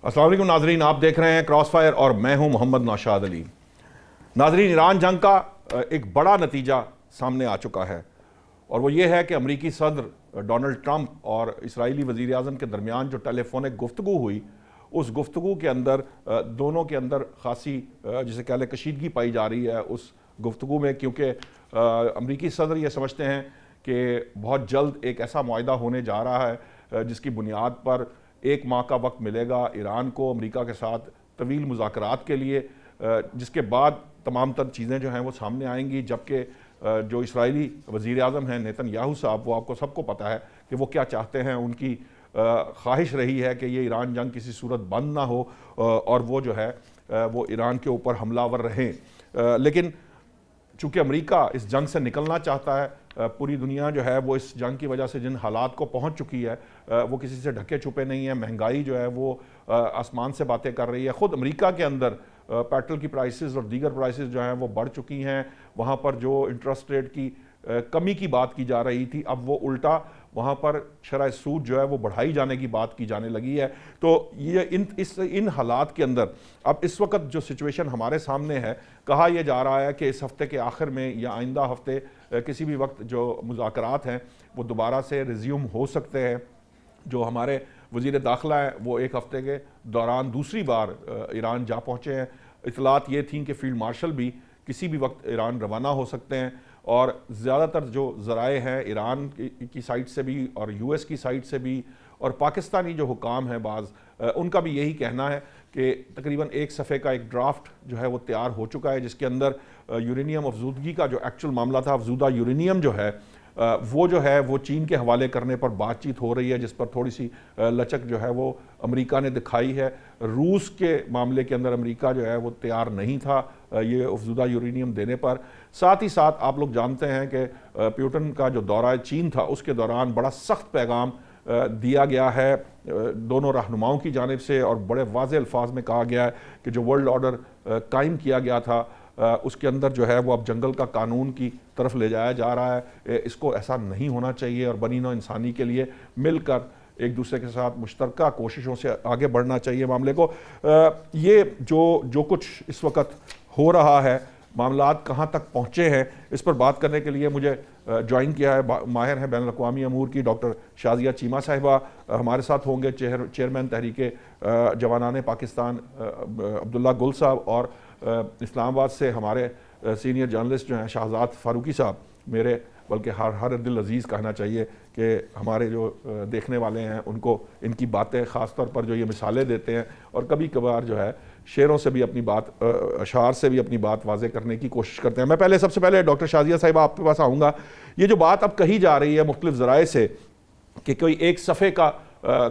अस्सलाम वालेकुम नाजरीन, आप देख रहे हैं क्रॉस फायर और मैं हूं मोहम्मद नौशाद अली। नाजरीन, ईरान जंग का एक बड़ा नतीजा सामने आ चुका है और वो ये है कि अमरीकी सदर डोनाल्ड ट्रंप और इसराइली वज़ीर आज़म के दरमियान जो टेलीफोनिक गुफ्तगू हुई, उस गुफ्तगू के अंदर दोनों के अंदर खासी जिसे कह लें कशीदगी पाई जा रही है उस गुफ्तगू में, क्योंकि अमरीकी सदर ये समझते हैं कि बहुत जल्द एक ऐसा मुआहदा होने जा रहा है जिसकी बुनियाद पर 1 माह का वक्त मिलेगा ईरान को अमेरिका के साथ तवील मुज़ाकरात के लिए, जिसके बाद तमाम तर चीज़ें जो हैं वो सामने आएंगी। जबकि जो इसराइली वज़ीर आज़म हैं नेतन्याहू साहब, वो आपको सबको पता है कि वो क्या चाहते हैं। उनकी ख्वाहिश रही है कि ये ईरान जंग किसी सूरत बंद ना हो और वो जो है वो ईरान के ऊपर हमलावर रहें। लेकिन चूँकि अमेरिका इस जंग से निकलना चाहता है, पूरी दुनिया जो है वो इस जंग की वजह से जिन हालात को पहुंच चुकी है वो किसी से ढके छुपे नहीं है। महंगाई जो है वो आसमान से बातें कर रही है। ख़ुद अमेरिका के अंदर पेट्रोल की प्राइसेस और दीगर प्राइसेस जो हैं वो बढ़ चुकी हैं। वहाँ पर जो इंटरेस्ट रेट की कमी की बात की जा रही थी, अब वो उल्टा वहाँ पर शरह सूद जो है वो बढ़ाई जाने की बात की जाने लगी है। तो ये इन हालात के अंदर अब इस वक्त जो सिचुएशन हमारे सामने है, कहा यह जा रहा है कि इस हफ्ते के आखिर में या आइंदा हफ्ते किसी भी वक्त जो मुज़ाकरात हैं वो दोबारा से रिज्यूम हो सकते हैं। जो हमारे वज़ीर दाखिला है वो एक हफ्ते के दौरान दूसरी बार ईरान जा पहुँचे हैं। इतलात ये थी कि फ़ील्ड मार्शल भी किसी भी वक्त ईरान रवाना हो सकते हैं और ज़्यादातर जो ज़राए हैं ईरान की साइड से भी और यूएस की साइड से भी और पाकिस्तानी जो हुकाम हैं बाज़, उनका भी यही कहना है कि तकरीबन एक सफ़े का एक ड्राफ्ट जो है वो तैयार हो चुका है, जिसके अंदर यूरेनियम अफजूदगी का जो एक्चुअल मामला था, अफजूदा यूरेनियम जो है वो जो है वो चीन के हवाले करने पर बातचीत हो रही है, जिस पर थोड़ी सी लचक जो है वो अमेरिका ने दिखाई है। रूस के मामले के अंदर अमेरिका जो है वो तैयार नहीं था ये अफजूदा यूरेनियम देने पर। साथ ही साथ आप लोग जानते हैं कि प्यूटन का जो दौरा चीन था उसके दौरान बड़ा सख्त पैगाम दिया गया है दोनों रहनुमाओं की जानिब से और बड़े वाज़ेह अल्फाज में कहा गया है कि जो वर्ल्ड ऑर्डर कायम किया गया था उसके अंदर जो है वो अब जंगल का कानून की तरफ ले जाया जा रहा है। इसको ऐसा नहीं होना चाहिए और बनी नौ इंसानी के लिए मिलकर एक दूसरे के साथ मुश्तरका कोशिशों से आगे बढ़ना चाहिए मामले को। ये जो कुछ इस वक्त हो रहा है, मामलात कहाँ तक पहुँचे हैं, इस पर बात करने के लिए मुझे ज्वाइन किया है, माहिर हैं बैनुल अक़वामी अमूर की डॉक्टर शाज़िया चीमा साहिबा हमारे साथ होंगे। चेयरमैन तहरीक जवानान पाकिस्तान अब्दुल्ला गुल साहब और इस्लामाबाद से हमारे सीनियर जर्नलिस्ट जो हैं शाहजाद फारूकी साहब, मेरे बल्कि हर दिल अजीज़ कहना चाहिए कि हमारे जो देखने वाले हैं उनको इनकी बातें ख़ास तौर पर जो ये मिसालें देते हैं और कभी कभार जो है शेरों से भी अपनी बात, अशार से भी अपनी बात वाज़े करने की कोशिश करते हैं। मैं सबसे पहले डॉक्टर शाज़िया साहिबा आपके पास आऊँगा। ये जो बात अब कही जा रही है मुख्तलिफ़ ज़राए से कि कोई एक सफ़े का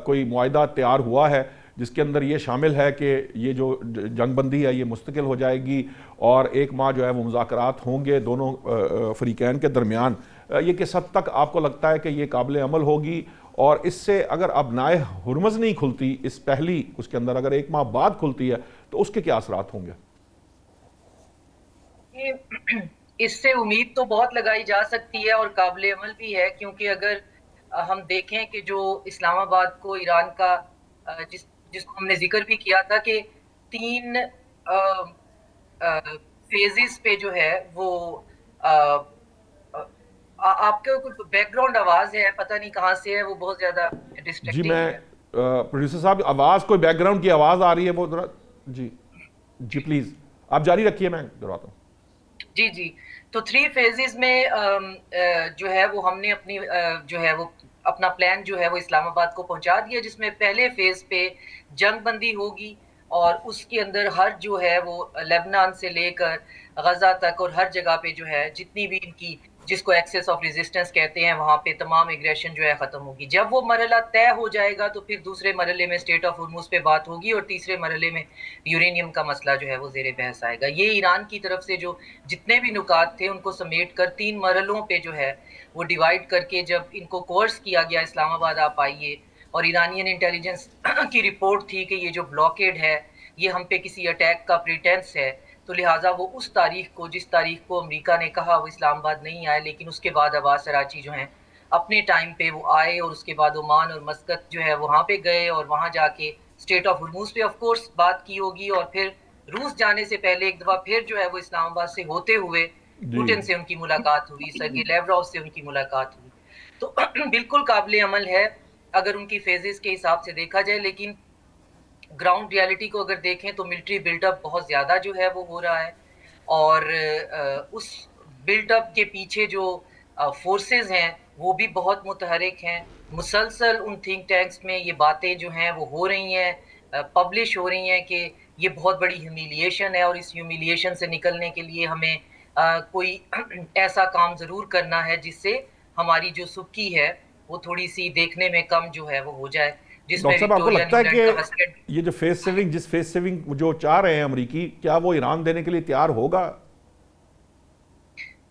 कोई मुआहदा तैयार हुआ है जिसके अंदर ये शामिल है कि ये जो जंगबंदी है ये मुस्तकिल हो जाएगी और 1 माह जो है वो मुज़ाकरात होंगे दोनों फ़रीक़ैन के दरमियान, ये किस हद तक आपको लगता है कि ये काबिल अमल होगी? और इससे अगर अब नाए हुरमज़ नहीं खुलती इस पहली उसके अंदर, अगर 1 माह बाद खुलती है तो उसके क्या असरात होंगे? इससे उम्मीद तो बहुत लगाई जा सकती है और काबिल अमल भी है, क्योंकि अगर हम देखें कि जो इस्लामाबाद को ईरान का जिसको हमने जिक्र भी किया था कि 3 फेजेस पे जो है वो आपके कुछ बैकग्राउंड आवाज है, पता नहीं कहाँ से है, वो बहुत ज्यादा जी, डिस्ट्रैक्टिंग मैं है। प्रोड्यूसर साहब, आवाज़ कोई बैकग्राउंड की आवाज़ आ रही है वो जरा। जी जी, प्लीज़ आप जारी रखिए, मैं दोहराता हूँ। जी जी। तो 3 फेजेस में जो है वो हमने अपनी जो है वो अपना प्लान जो है वो इस्लामाबाद को पहुंचा दिया, जिसमें पहले फेज पे जंगबंदी होगी और उसके अंदर हर जो है वो लेबनान से लेकर गजा तक और हर जगह पे जो है जितनी भी इनकी जिसको एक्सेस ऑफ रेजिस्टेंस कहते हैं वहां पे तमाम एग्रेशन जो है खत्म होगी। जब वो मरहला तय हो जाएगा तो फिर दूसरे मरहले में स्टेट ऑफ हुर्मुज पे बात होगी और तीसरे मरहले में यूरेनियम का मसला जो है वो जेर बहस आएगा। ये ईरान की तरफ से जो जितने भी नुकात थे उनको समेट कर 3 मरहलों पे जो है वो डिवाइड करके जब इनको कोर्स किया गया इस्लामाबाद आप आइए, और ईरानियन इंटेलिजेंस की रिपोर्ट थी कि ये जो ब्लॉकेड है ये हम पे किसी अटैक का प्रिटेंस है, तो लिहाजा वो उस तारीख को जिस तारीख को अमेरिका ने कहा वो इस्लामाबाद नहीं आए, लेकिन उसके बाद अब्बास कराची जो हैं अपने टाइम पे वो आए और उसके बाद ओमान और मस्कत जो है वहाँ पे गए और वहाँ जाके स्टेट ऑफ हुर्मुज पे ऑफ कोर्स बात की होगी, और फिर रूस जाने से पहले एक दफ़ा फिर जो है वो इस्लामाबाद से होते हुए जी। पुतिन से उनकी मुलाकात हुई, सर्गे लेवरॉव से उनकी मुलाकात हुई। तो बिल्कुल काबिल अमल है अगर उनकी फेजेस के हिसाब से देखा जाए, लेकिन ग्राउंड रियलिटी को अगर देखें तो मिलिट्री बिल्डअप बहुत ज़्यादा जो है वो हो रहा है, और उस बिल्डअप के पीछे जो फोर्सेस हैं वो भी बहुत मुतहरिक हैं। मुसलसल उन थिंक टैंक्स में ये बातें जो हैं वो हो रही हैं, पब्लिश हो रही हैं कि ये बहुत बड़ी ह्यूमिलिएशन है और इस ह्यूमिलिएशन से निकलने के लिए हमें कोई ऐसा काम ज़रूर करना है जिससे हमारी जो सुक्की है वो थोड़ी सी देखने में कम जो है वो हो जाए, जिसमें डॉक्टर साहब, आपको विक्टोरिया लगता है न्यूलैंड का हस्बैंड। कि ये जो फेस सेविंग, जिस फेस सेविंग जो चाह रहे हैं अमरीकी, क्या वो ईरान देने के लिए तैयार होगा?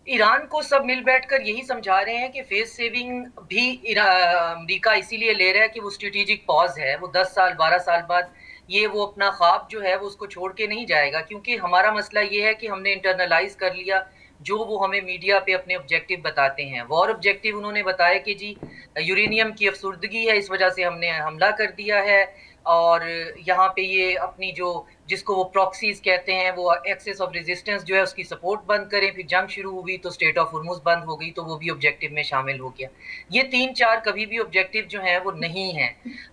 ईरान को सब मिल बैठकर यही समझा रहे हैं कि फेस सेविंग भी अमेरिका इसीलिए ले रहा है कि वो स्ट्रेटेजिक पॉज है, वो 10 साल 12 साल बाद ये वो अपना ख्वाब जो है वो उसको छोड़ के नहीं जाएगा, क्योंकि हमारा मसला ये है कि हमने इंटरनलाइज कर लिया जो वो हमें मीडिया पे अपने ऑब्जेक्टिव बताते हैं। वॉर ऑब्जेक्टिव उन्होंने बताया कि जी यूरेनियम की अफसुर्दगी है, इस वजह से हमने हमला कर दिया है, और यहाँ पे ये अपनी जो जिसको वो प्रॉक्सीज कहते हैं वो एक्सेस ऑफ रेजिस्टेंस जो है उसकी सपोर्ट बंद करें। फिर जंग शुरू हुई तो स्टेट ऑफ हुर्मुज बंद हो गई, तो वो भी ऑब्जेक्टिव में शामिल हो गया। ये 3-4 कभी भी ऑब्जेक्टिव जो हैं वो नहीं है।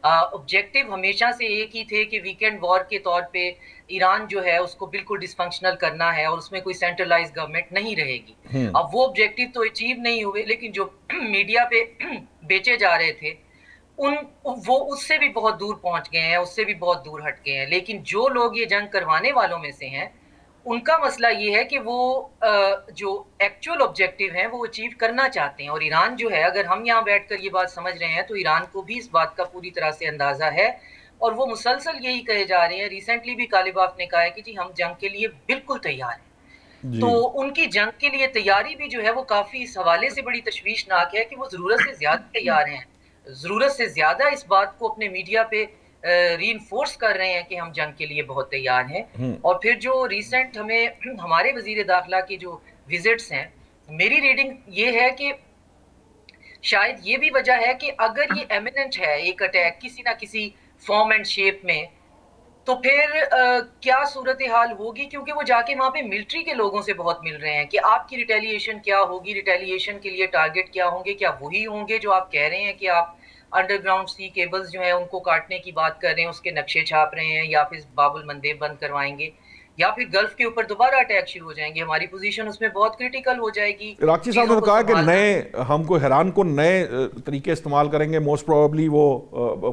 ऑब्जेक्टिव हमेशा से एक ही थे कि वीकेंड वॉर के तौर पे ईरान जो है उसको बिल्कुल डिसफंक्शनल करना है और उसमें कोई सेंट्रलाइज गवर्नमेंट नहीं रहेगी। अब वो ऑब्जेक्टिव तो अचीव नहीं हुए, लेकिन जो मीडिया पे बेचे जा रहे थे उन वो उससे भी बहुत दूर पहुंच गए हैं, उससे भी बहुत दूर हट गए हैं। लेकिन जो लोग ये जंग करवाने वालों में से हैं उनका मसला ये है कि वो जो एक्चुअल ऑब्जेक्टिव हैं वो अचीव करना चाहते हैं। और ईरान जो है, अगर हम यहाँ बैठकर ये बात समझ रहे हैं तो ईरान को भी इस बात का पूरी तरह से अंदाजा है, और वो मुसलसल यही कहे जा रहे हैं। रिसेंटली भी कालिबाफ ने कहा है कि जी हम जंग के लिए बिल्कुल तैयार हैं। जी। तो उनकी जंग के लिए तैयारी भी जो है वो काफ़ी इस हवाले से बड़ी तशवीशनाक है कि वो ज़रूरत से ज़्यादा तैयार हैं। ज़रूरत से ज़्यादा इस बात को अपने मीडिया पे रीइन्फोर्स कर रहे हैं कि हम जंग के लिए बहुत तैयार हैं। और फिर जो रिसेंट हमें हमारे वज़ीर दाखिला की जो विज़िट्स हैं, मेरी रीडिंग ये है कि शायद ये भी वजह है कि अगर ये इमिनेंट है एक अटैक किसी ना किसी फॉर्म एंड शेप में, तो फिर क्या सूरत हाल होगी, क्योंकि वो जाके वहाँ पे मिलिट्री के लोगों से बहुत मिल रहे हैं कि आपकी रिटेलिएशन क्या होगी, रिटेलिएशन के लिए टारगेट क्या होंगे, क्या वही होंगे जो आप कह रहे हैं कि आप अंडरग्राउंड सी केबल्स जो हैं उनको काटने की बात कर रहे हैं, उसके नक्शे छाप रहे हैं, या फिर बाबुल मंदेब बंद करवाएंगे, या फिर गल्फ के ऊपर दोबारा अटैक शुरू हो जाएंगे। हमारी पोजीशन उसमें बहुत क्रिटिकल हो जाएगी। इराक़ी साहब ने चीज़ों तो को कहा कि संभालना नए हमको हैरान को नए तरीके इस्तेमाल करेंगे। मोस्ट प्रोबेबली वो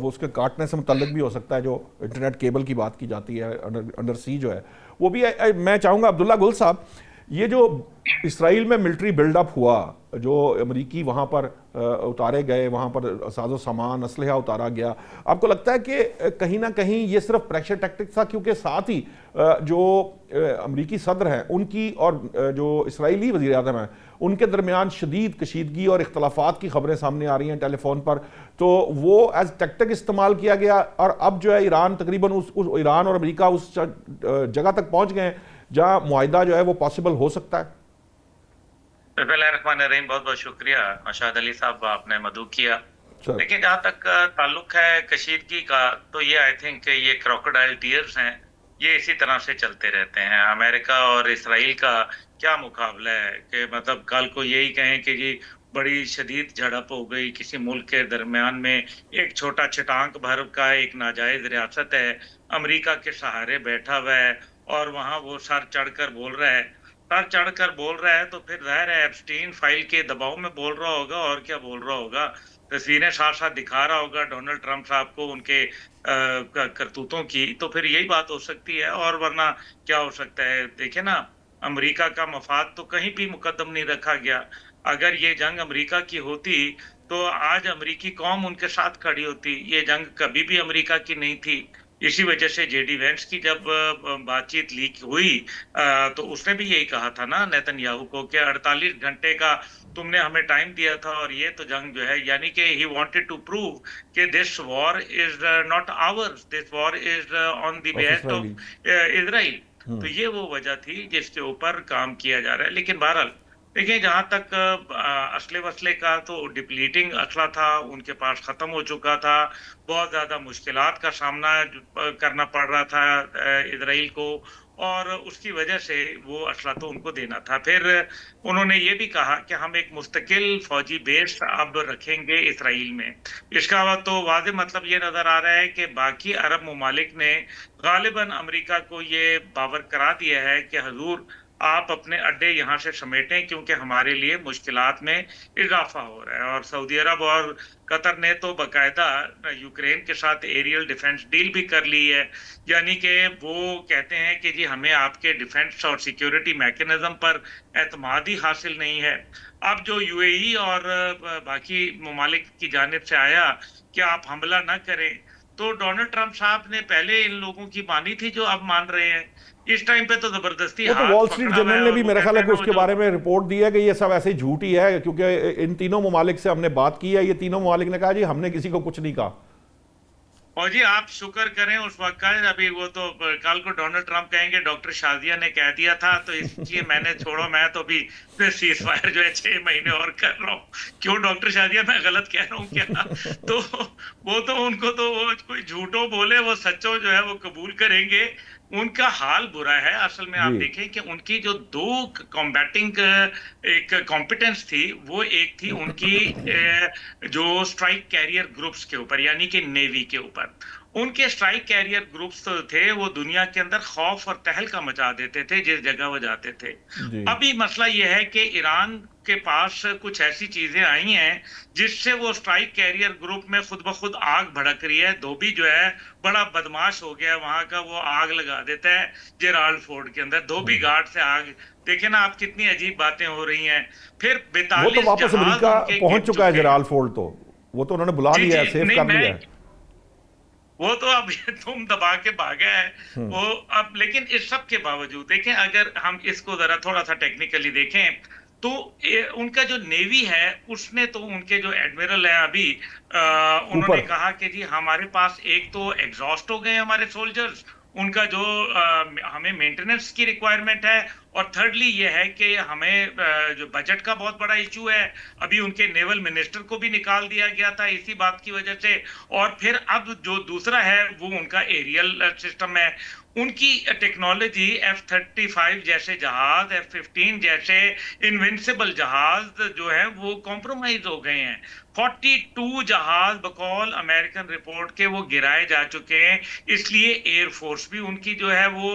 उसके काटने से मुतल्लिक भी हो सकता है। जो इंटरनेट केबल की बात की जाती है अंडर सी जो है वो भी मैं चाहूँगा अब्दुल्ला गुल साहब, ये जो इसराइल में मिलिट्री बिल्डअप हुआ, जो अमरीकी वहाँ पर उतारे गए, वहाँ पर साजो सामान असलहा उतारा गया, आपको लगता है कि कहीं ना कहीं ये सिर्फ प्रेशर टैक्टिक्स था? क्योंकि साथ ही जो अमरीकी सदर हैं उनकी और जो इसराइली वज़ीर आज़म हैं उनके दरमियान शदीद कशीदगी और इख्तलाफात की खबरें सामने आ रही हैं टेलीफोन पर, तो वो एज टैक्टिक इस्तेमाल किया गया। और अब जो है ईरान तकरीबन उस ईरान और अमरीका उस जगह तक पहुँच गए जहाँ मुआहिदा जो है वो पॉसिबल हो सकता है। बिस्मिल्लाहिर्रहमानिर्रहीम, बहुत बहुत शुक्रिया नौशाद अली साहब, आपने मदू किया। सर। देखिए, जहाँ तक ताल्लुक है कशीदगी का, तो ये आई थिंक ये क्रोकोडाइल टीयर्स हैं, ये इसी तरह से चलते रहते हैं। अमेरिका और इसराइल का क्या मुकाबला है कि मतलब कल को यही कहें कि जी बड़ी शदीद झड़प हो गई किसी मुल्क के दरमियान में, एक छोटा चटांक भर का एक नाजायज रियासत है, अमेरिका के सहारे बैठा हुआ है और वहाँ वो सर चढ़कर बोल रहा है। सर चढ़कर बोल रहा है तो फिर जाहिर है एप्स्टीन फाइल के दबाव में बोल रहा होगा, और क्या बोल रहा होगा। तस्वीरें साथ साथ दिखा रहा होगा डोनाल्ड ट्रंप साहब को उनके करतूतों की, तो फिर यही बात हो सकती है। और वरना क्या हो सकता है? देखिए ना, अमेरिका का मफाद तो कहीं भी मुकद्दम नहीं रखा गया। अगर ये जंग अमेरिका की होती तो आज अमेरिकी कौम उनके साथ खड़ी होती। ये जंग कभी भी अमेरिका की नहीं थी। इसी वजह से जेडी वेंस की जब बातचीत लीक हुई तो उसने भी यही कहा था ना नेतन्याहू को कि 48 घंटे का तुमने हमें टाइम दिया था और ये तो जंग जो है, यानी कि ही वांटेड टू प्रूव कि this war is not hours, this war is on the best of Israel. तो ये वो वजह थी जिसके ऊपर काम किया जा रहा है। लेकिन बहरहाल देखिए, जहां तक असले वसले का, तो डिप्लीटिंग असला था, उनके पास खत्म हो चुका था। बहुत ज्यादा मुश्किलात का सामना करना पड़ रहा था इजराइल को, और उसकी वजह से वो असला तो उनको देना था। फिर उन्होंने ये भी कहा कि हम एक मुस्तकिल फौजी बेस अब रखेंगे इसराइल में। इसका तो वाज़े मतलब ये नजर आ रहा है कि बाकी अरब ममालिक ने गालिबन अमेरिका को ये बावर करा दिया है कि हजूर आप अपने अड्डे यहाँ से समेटें, क्योंकि हमारे लिए मुश्किलात में इजाफा हो रहा है। और सऊदी अरब और कतर ने तो बकायदा यूक्रेन के साथ एरियल डिफेंस डील भी कर ली है। यानी कि वो कहते हैं कि जी हमें आपके डिफेंस और सिक्योरिटी मैकेनिज्म पर एतमाद ही हासिल नहीं है। अब जो यूएई और बाकी ममालिक की जानिब से आया कि आप हमला ना करें, तो डोनाल्ड ट्रंप साहब ने पहले इन लोगों की मानी थी जो अब मान रहे हैं। इस टाइम पे तो जबरदस्ती वो तो हाथ वॉल स्ट्रीट पकड़ा हुआ है, जर्नल ने और भी वो मेरा ख्याल कहते है हैं कि ना वो उसके जो बारे में रिपोर्ट दी है कि ये सब ऐसे ही झूठ ही है, क्योंकि इन तीनों ममालिक से हमने बात की है, ये तीनों ममालिक ने कहा जी हमने किसी को कुछ नहीं कहा। और जी आप शुक्र करें उस वक्त का, अभी वो तो कल को डोनाल्ड ट्रंप कहेंगे डॉक्टर शाजिया ने कह दिया था, तो इसलिए मैंने छोड़ो, मैं तो अभी सीज फायर जो है 6 महीने और कर रहा हूँ। क्यों डॉक्टर शाजिया, मैं गलत कह रहा हूँ क्या? तो वो तो उनको तो वो कोई झूठो बोले वो सच्चो जो है वो कबूल करेंगे। उनका हाल बुरा है। असल में आप जी देखें कि उनकी जो दो कॉम्बैटिंग एक कॉम्पिटेंस थी, वो एक थी उनकी जो स्ट्राइक कैरियर ग्रुप्स के ऊपर, यानी कि नेवी के ऊपर। उनके स्ट्राइक कैरियर ग्रुप्स तो थे वो दुनिया के अंदर खौफ और तहलका मचा देते थे जिस जगह वो जाते थे। जी अभी मसला यह है कि ईरान के पास कुछ ऐसी चीजें आई हैं जिससे वो स्ट्राइक कैरियर ग्रुप में खुद ब खुद आग भड़क रही है। धोबी जो है बड़ा बदमाश हो गया वहां का, वो आग लगा देता है जेराल्ड फोर्ड के अंदर, धोबी घाट से आग। देखे ना आप कितनी अजीब बातें हो रही हैं। फिर वो तो 42 वापस जहाज अमेरिका उनके पहुंच गिर चुका है चुके हैं। जेराल्ड फोर्ड, तो वो तो उन्होंने बुला जी लिया जी, है, सेफ नहीं कर लिया मैं, है। वो तो अब तुम दबा के भागा है वो अब। लेकिन इस सब के बावजूद देखें, अगर हम इसको जरा थोड़ा सा टेक्निकली देखें, तो उनका जो नेवी है उसने तो उनके जो एडमिरल है अभी उन्होंने कूपर। कहा कि जी हमारे पास एक तो एग्जॉस्ट हो गए हमारे सोल्जर्स, उनका जो हमें मेंटेनेंस की रिक्वायरमेंट है, और थर्डली ये है कि हमें जो बजट का बहुत बड़ा इशू है। अभी उनके नेवल मिनिस्टर को भी निकाल दिया गया था इसी बात की वजह से। और फिर अब जो दूसरा है वो उनका एरियल सिस्टम है। उनकी टेक्नोलॉजी F-35 जैसे जहाज, F-15 जैसे इनविंसिबल जहाज जो है वो कॉम्प्रोमाइज हो गए हैं। 42 जहाज बकौल अमेरिकन रिपोर्ट के वो गिराए जा चुके हैं। इसलिए एयरफोर्स भी उनकी जो है वो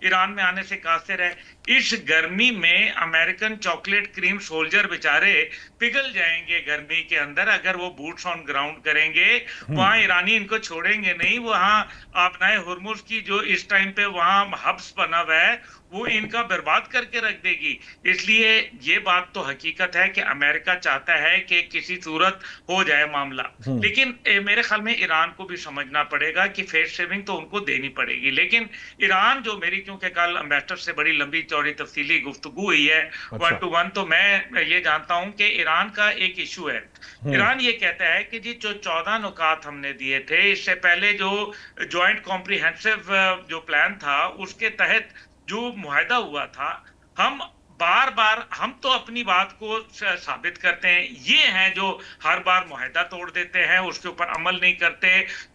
ईरान में आने से कासिर है। इस गर्मी में अमेरिकन चॉकलेट क्रीम सोल्जर बेचारे पिघल जाएंगे गर्मी के अंदर अगर वो बूट्स ऑन ग्राउंड करेंगे। वहां ईरानी इनको छोड़ेंगे नहीं। वहां आपनाए हुर्मुज की जो इस टाइम पे वहां हब्स बना हुआ है वो इनका बर्बाद करके रख देगी। इसलिए ये बात तो हकीकत है कि अमेरिका चाहता है कि किसी सूरत हो जाए मामला। लेकिन मेरे ख्याल में ईरान को भी समझना पड़ेगा कि फेस सेविंग तो उनको देनी पड़ेगी। लेकिन ईरान जो मेरी, क्योंकि कल एम्बेसडर से बड़ी लंबी चौड़ी तफसीली गुफ्तगू हुई है अच्छा। 1 to 1, तो मैं ये जानता हूं कि ईरान का एक इशू है। ईरान ये कहता है कि जी जो 14 नुकात हमने दिए थे इससे पहले, जो ज्वाइंट कॉम्प्रिहेंसिव जो प्लान था उसके तहत जो मुआहदा हुआ था, हम बार बार हम तो अपनी बात को साबित करते हैं, ये हैं जो हर बार मुआहदा तोड़ देते हैं, उसके ऊपर अमल नहीं करते।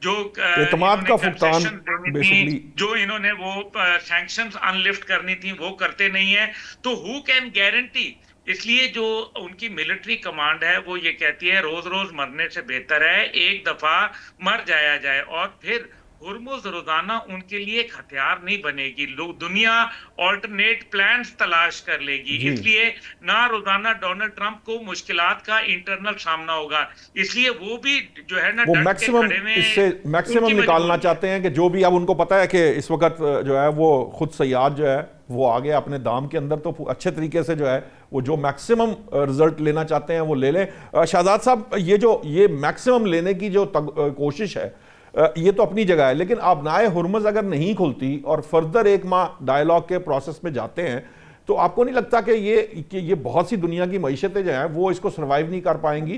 जो एतमाद का फुकतान कंसेशन देनी बेसिकली। थी, जो इन्होंने वो सैंक्शंस अनलिफ्ट करनी थी वो करते नहीं है। तो हु कैन गारंटी? इसलिए जो उनकी मिलिट्री कमांड है वो ये कहती है रोज रोज मरने से बेहतर है एक दफा मर जाया जाए। और फिर हुर्मुज रोजाना उनके लिए एक हथियार नहीं बनेगी। लोग दुनिया ऑल्टरनेट प्लान्स तलाश कर लेगी। जी इसलिए ना रोजाना डोनाल्ड ट्रंप को मुश्किलात का इंटरनल सामना होगा। इसलिए वो भी जो है ना वो डट के मैक्सिमम खड़े में इससे मैक्सिमम उनकी निकालना मजबूरी है। चाहते हैं कि जो भी, अब उनको पता है कि इस वक्त जो है वो खुद सयाद जो है वो आ गया अपने दाम के अंदर, तो अच्छे तरीके से जो है वो जो मैक्सिमम रिजल्ट लेना चाहते हैं वो ले लें। शहजाद साहब, ये मैक्सिमम लेने की जो कोशिश है ये तो अपनी जगह है, लेकिन आबनाए हुर्मुज अगर नहीं खुलती और फर्दर 1 माह डायलॉग के प्रोसेस में जाते हैं, तो आपको नहीं लगता कि ये बहुत सी दुनिया की मईशतें जो हैं वो इसको सर्वाइव नहीं कर पाएंगी?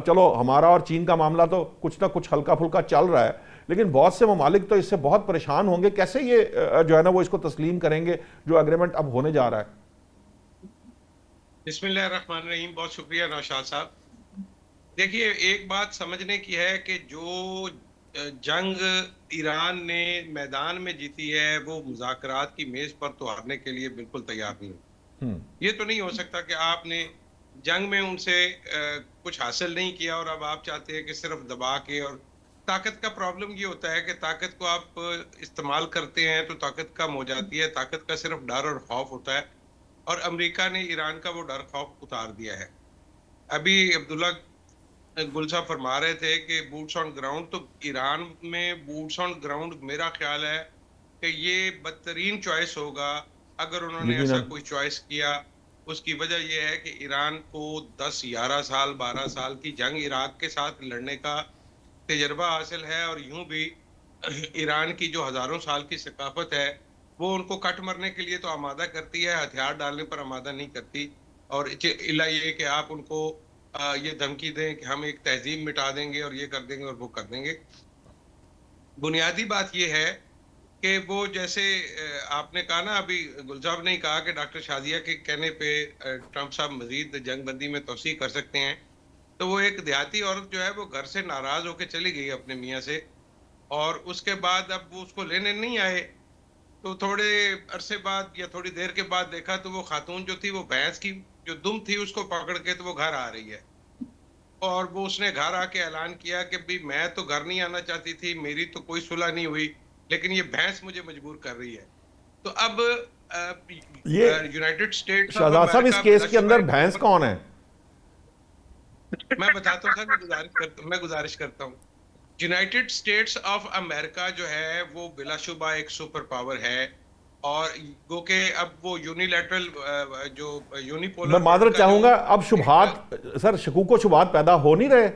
चलो हमारा और चीन का मामला तो कुछ ना कुछ हल्का फुल्का चल रहा है, लेकिन बहुत से ममालिक तो इससे बहुत परेशान होंगे। कैसे ये जो है ना वो इसको तस्लीम करेंगे जो एग्रीमेंट अब होने जा रहा है? बिस्मिल्लाहिर्रहमानिर्रहीम। बहुत शुक्रिया नौशाद साहब। देखिए, एक बात समझने की है कि जो जंग ईरान ने मैदान में जीती है वो मुज़ाकरात की मेज पर तो हारने के लिए बिल्कुल तैयार नहीं। ये तो नहीं हो सकता कि आपने जंग में उनसे कुछ हासिल नहीं किया और अब आप चाहते हैं कि सिर्फ दबा के। और ताकत का प्रॉब्लम ये होता है कि ताकत को आप इस्तेमाल करते हैं तो ताकत कम हो जाती है। ताकत का सिर्फ डर और खौफ होता है, और अमेरिका ने ईरान का वो डर खौफ उतार दिया है। अभी अब्दुल्ला गुल साहब फरमा रहे थे कि बूट्स ऑन ग्राउंड, तो ईरान में बूट्स ऑन ग्राउंड मेरा ख्याल है कि ये बदतरीन चॉइस होगा अगर उन्होंने लेकिन ऐसा अब कोई चॉइस किया। उसकी वजह यह है कि ईरान को 10-11 साल 12 साल की जंग इराक के साथ लड़ने का तजर्बा हासिल है, और यूं भी ईरान की जो हजारों साल की सकाफत है वो उनको कट मरने के लिए तो आमादा करती है, हथियार डालने पर आमादा नहीं करती। और इला ये कि आप उनको ये धमकी दें कि हम एक तहजीब मिटा देंगे और ये कर देंगे और वो कर देंगे। बुनियादी बात ये है कि वो जैसे आपने कहा ना, अभी गुलजाब ने कहा कि डॉक्टर शादिया के कहने पे ट्रंप साहब मजीद जंगबंदी में तोसी कर सकते हैं। तो वो एक देहाती औरत जो है वो घर से नाराज होकर चली गई अपने मियाँ से, और उसके बाद अब वो उसको लेने नहीं आए। तो थोड़े अरसे बाद या थोड़ी देर के बाद देखा तो वो खातून जो थी वो भैंस की जो दुम थी उसको पकड़ के तो वो घर आ रही है। और वो उसने घर आके ऐलान किया कि भाई मैं तो घर नहीं आना चाहती थी, मेरी तो कोई सुलह नहीं हुई, लेकिन ये भैंस मुझे मजबूर कर रही है। तो अब ये यूनाइटेड स्टेट्स ऑफ शहजाद साहब, इस अमेरिका केस के अंदर बिलाशुबा भैंस कौन है? मैं बताता हूँ सर, मैं गुजारिश करता हूँ। यूनाइटेड स्टेट्स ऑफ अमेरिका जो है वो बिलाशुबा एक सुपर पावर है, और गो के अब वो यूनिलैटरल जो मैं यूनिपोलर माजरत चाहूंगा, अब शुबहात सर, शकूक शुबहात पैदा हो नहीं रहे?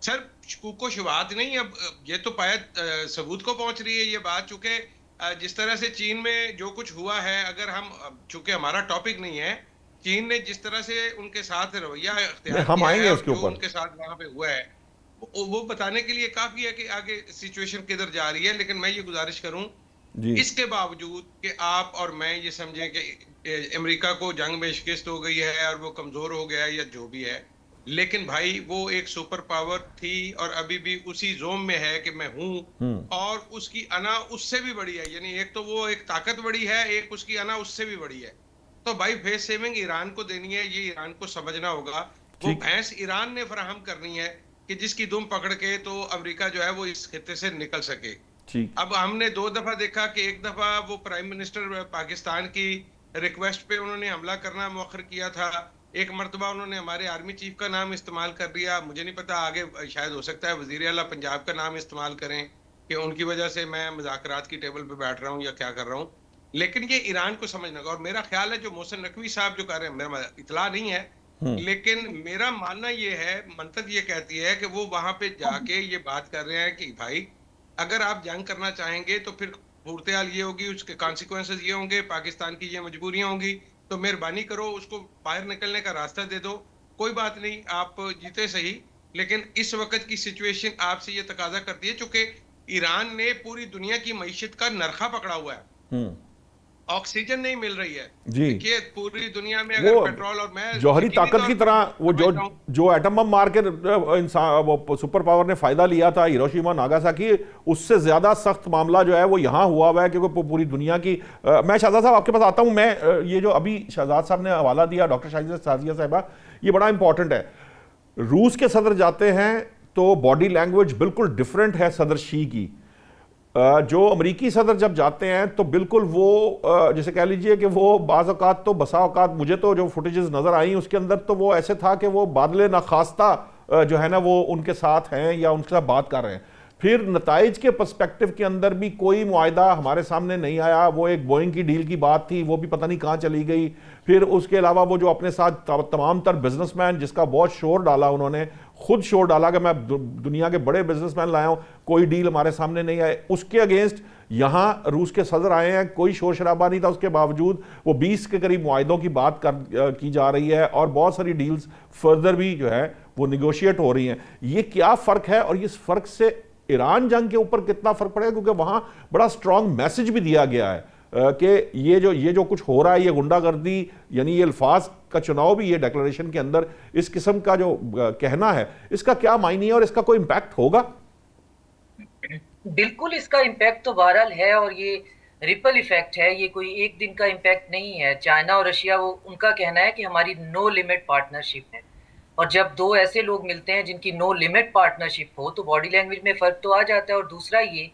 सर को शुरुआत नहीं, अब ये तो पाया सबूत को पहुंच रही है ये बात। चूंकि जिस तरह से चीन में जो कुछ हुआ है, अगर हम चूंकि हमारा टॉपिक नहीं है, चीन ने जिस तरह से उनके साथ रवैया इख्तियार हम किया आएंगे है और उसके जो ऊपर। उनके साथ वहां पे हुआ है वो बताने के लिए काफी है कि आगे सिचुएशन किधर जा रही है। लेकिन मैं ये गुजारिश करूं, जी इसके बावजूद कि आप और मैं ये समझें कि अमेरिका को जंग में शिकस्त हो गई है और वो कमजोर हो गया है या जो भी है, लेकिन भाई वो एक सुपर पावर थी और अभी भी उसी जोन में है कि मैं हूं, और उसकी अना उससे भी बड़ी है। यानी एक तो वो एक ताकत बड़ी है, एक उसकी अना उससे भी बड़ी है। तो भाई फेस सेविंग ईरान को देनी है, ये ईरान को समझना होगा। वो ठीक। भैंस ईरान ने फराहम करनी है कि जिसकी दुम पकड़ के तो अमेरिका जो है वो इस खित्ते से निकल सके। ठीक। अब हमने 2 दफा देखा कि एक दफा वो प्राइम मिनिस्टर पाकिस्तान की रिक्वेस्ट पे उन्होंने हमला करना मौखर किया था। एक मरतबा उन्होंने हमारे आर्मी चीफ का नाम इस्तेमाल कर दिया। मुझे नहीं पता, आगे शायद हो सकता है वजीर आला पंजाब का नाम इस्तेमाल करें कि उनकी वजह से मैं मुज़ाकरात की टेबल पे बैठ रहा हूँ या क्या कर रहा हूँ। लेकिन ये ईरान को समझना होगा। और मेरा ख्याल है जो मोहसिन नकवी साहब जो कर रहे हैं, मेरा इतला नहीं है, लेकिन मेरा मानना ये है, मंतक ये कहती है कि वो वहां पे जाके ये बात कर रहे हैं कि भाई अगर आप जंग करना चाहेंगे तो फिर सूरत हाल ये होगी, उसके कॉन्सिक्वेंसेस ये होंगे, पाकिस्तान की ये मजबूरियां होंगी, तो मेहरबानी करो उसको बाहर निकलने का रास्ता दे दो। कोई बात नहीं, आप जीते सही, लेकिन इस वक्त की सिचुएशन आपसे ये तकाजा करती है, चूंकि ईरान ने पूरी दुनिया की मईशत का नरखा पकड़ा हुआ है, ऑक्सीजन नहीं मिल रही है। जी। देखिए पूरी दुनिया में अगर वो पेट्रोल, और मैं जौहरी यकीनी ताकत तौर की पर तरह वो जो समझता हूं, जो एटम बम मार के इंसान वो सुपर पावर ने फायदा लिया था हिरोशिमा नागासाकी, उससे ज्यादा सख्त मामला जो है वो यहाँ हुआ हुआ है, क्योंकि पूरी दुनिया की मैं शहजाद साहब आपके पास आता हूँ। मैं ये जो अभी शहजाद साहब ने हवाला दिया डॉक्टर शाजिया साहिबा, ये बड़ा इंपॉर्टेंट है। रूस के सदर जाते हैं तो बॉडी लैंग्वेज बिल्कुल डिफरेंट है सदर शी की। जो अमरीकी सदर जब जाते हैं तो बिल्कुल वो जैसे कह लीजिए कि वो बाज़ औक़ात तो बसा औक़ात, मुझे तो जो फुटेजेस नज़र आई उसके अंदर तो वो ऐसे था कि वो बादले नाखास्ता जो है ना वो उनके साथ हैं या उनके साथ बात कर रहे हैं। फिर नताइज के पर्सपेक्टिव के अंदर भी कोई मुआहदा हमारे सामने नहीं आया। वो एक बोइंग की डील की बात थी, वो भी पता नहीं कहाँ चली गई। फिर उसके अलावा वो जो अपने साथ तमाम तर बिजनेसमैन, जिसका बहुत शोर डाला, उन्होंने खुद शोर डाला कि मैं दुनिया के बड़े बिजनेसमैन लाया हूं, कोई डील हमारे सामने नहीं आए, उसके अगेंस्ट यहां रूस के सदर आए हैं, कोई शोर शराबा नहीं था। उसके बावजूद वो 20 के करीब मुआहदों की बात की जा रही है और बहुत सारी डील्स फर्दर भी जो है वो निगोशिएट हो रही हैं। ये क्या फ़र्क है और इस फ़र्क से ईरान जंग के ऊपर कितना फ़र्क पड़ेगा? क्योंकि वहां बड़ा स्ट्रांग मैसेज भी दिया गया है कि ये जो कुछ हो रहा है, ये गुंडागर्दी, यानी ये अल्फाज का चुनाव भी, ये डिक्लेरेशन के अंदर इस किस्म का जो कहना है, इसका क्या मायने है और इसका कोई इम्पैक्ट होगा? बिल्कुल इसका इम्पैक्ट तो बहरहाल है, और ये रिपल इफेक्ट है, ये कोई एक दिन का इम्पैक्ट नहीं है। चाइना और रशिया, वो उनका कहना है कि हमारी नो लिमिट पार्टनरशिप है, और जब दो ऐसे लोग मिलते हैं जिनकी नो लिमिट पार्टनरशिप हो तो बॉडी लैंग्वेज में फ़र्क तो आ जाता है। और दूसरा ये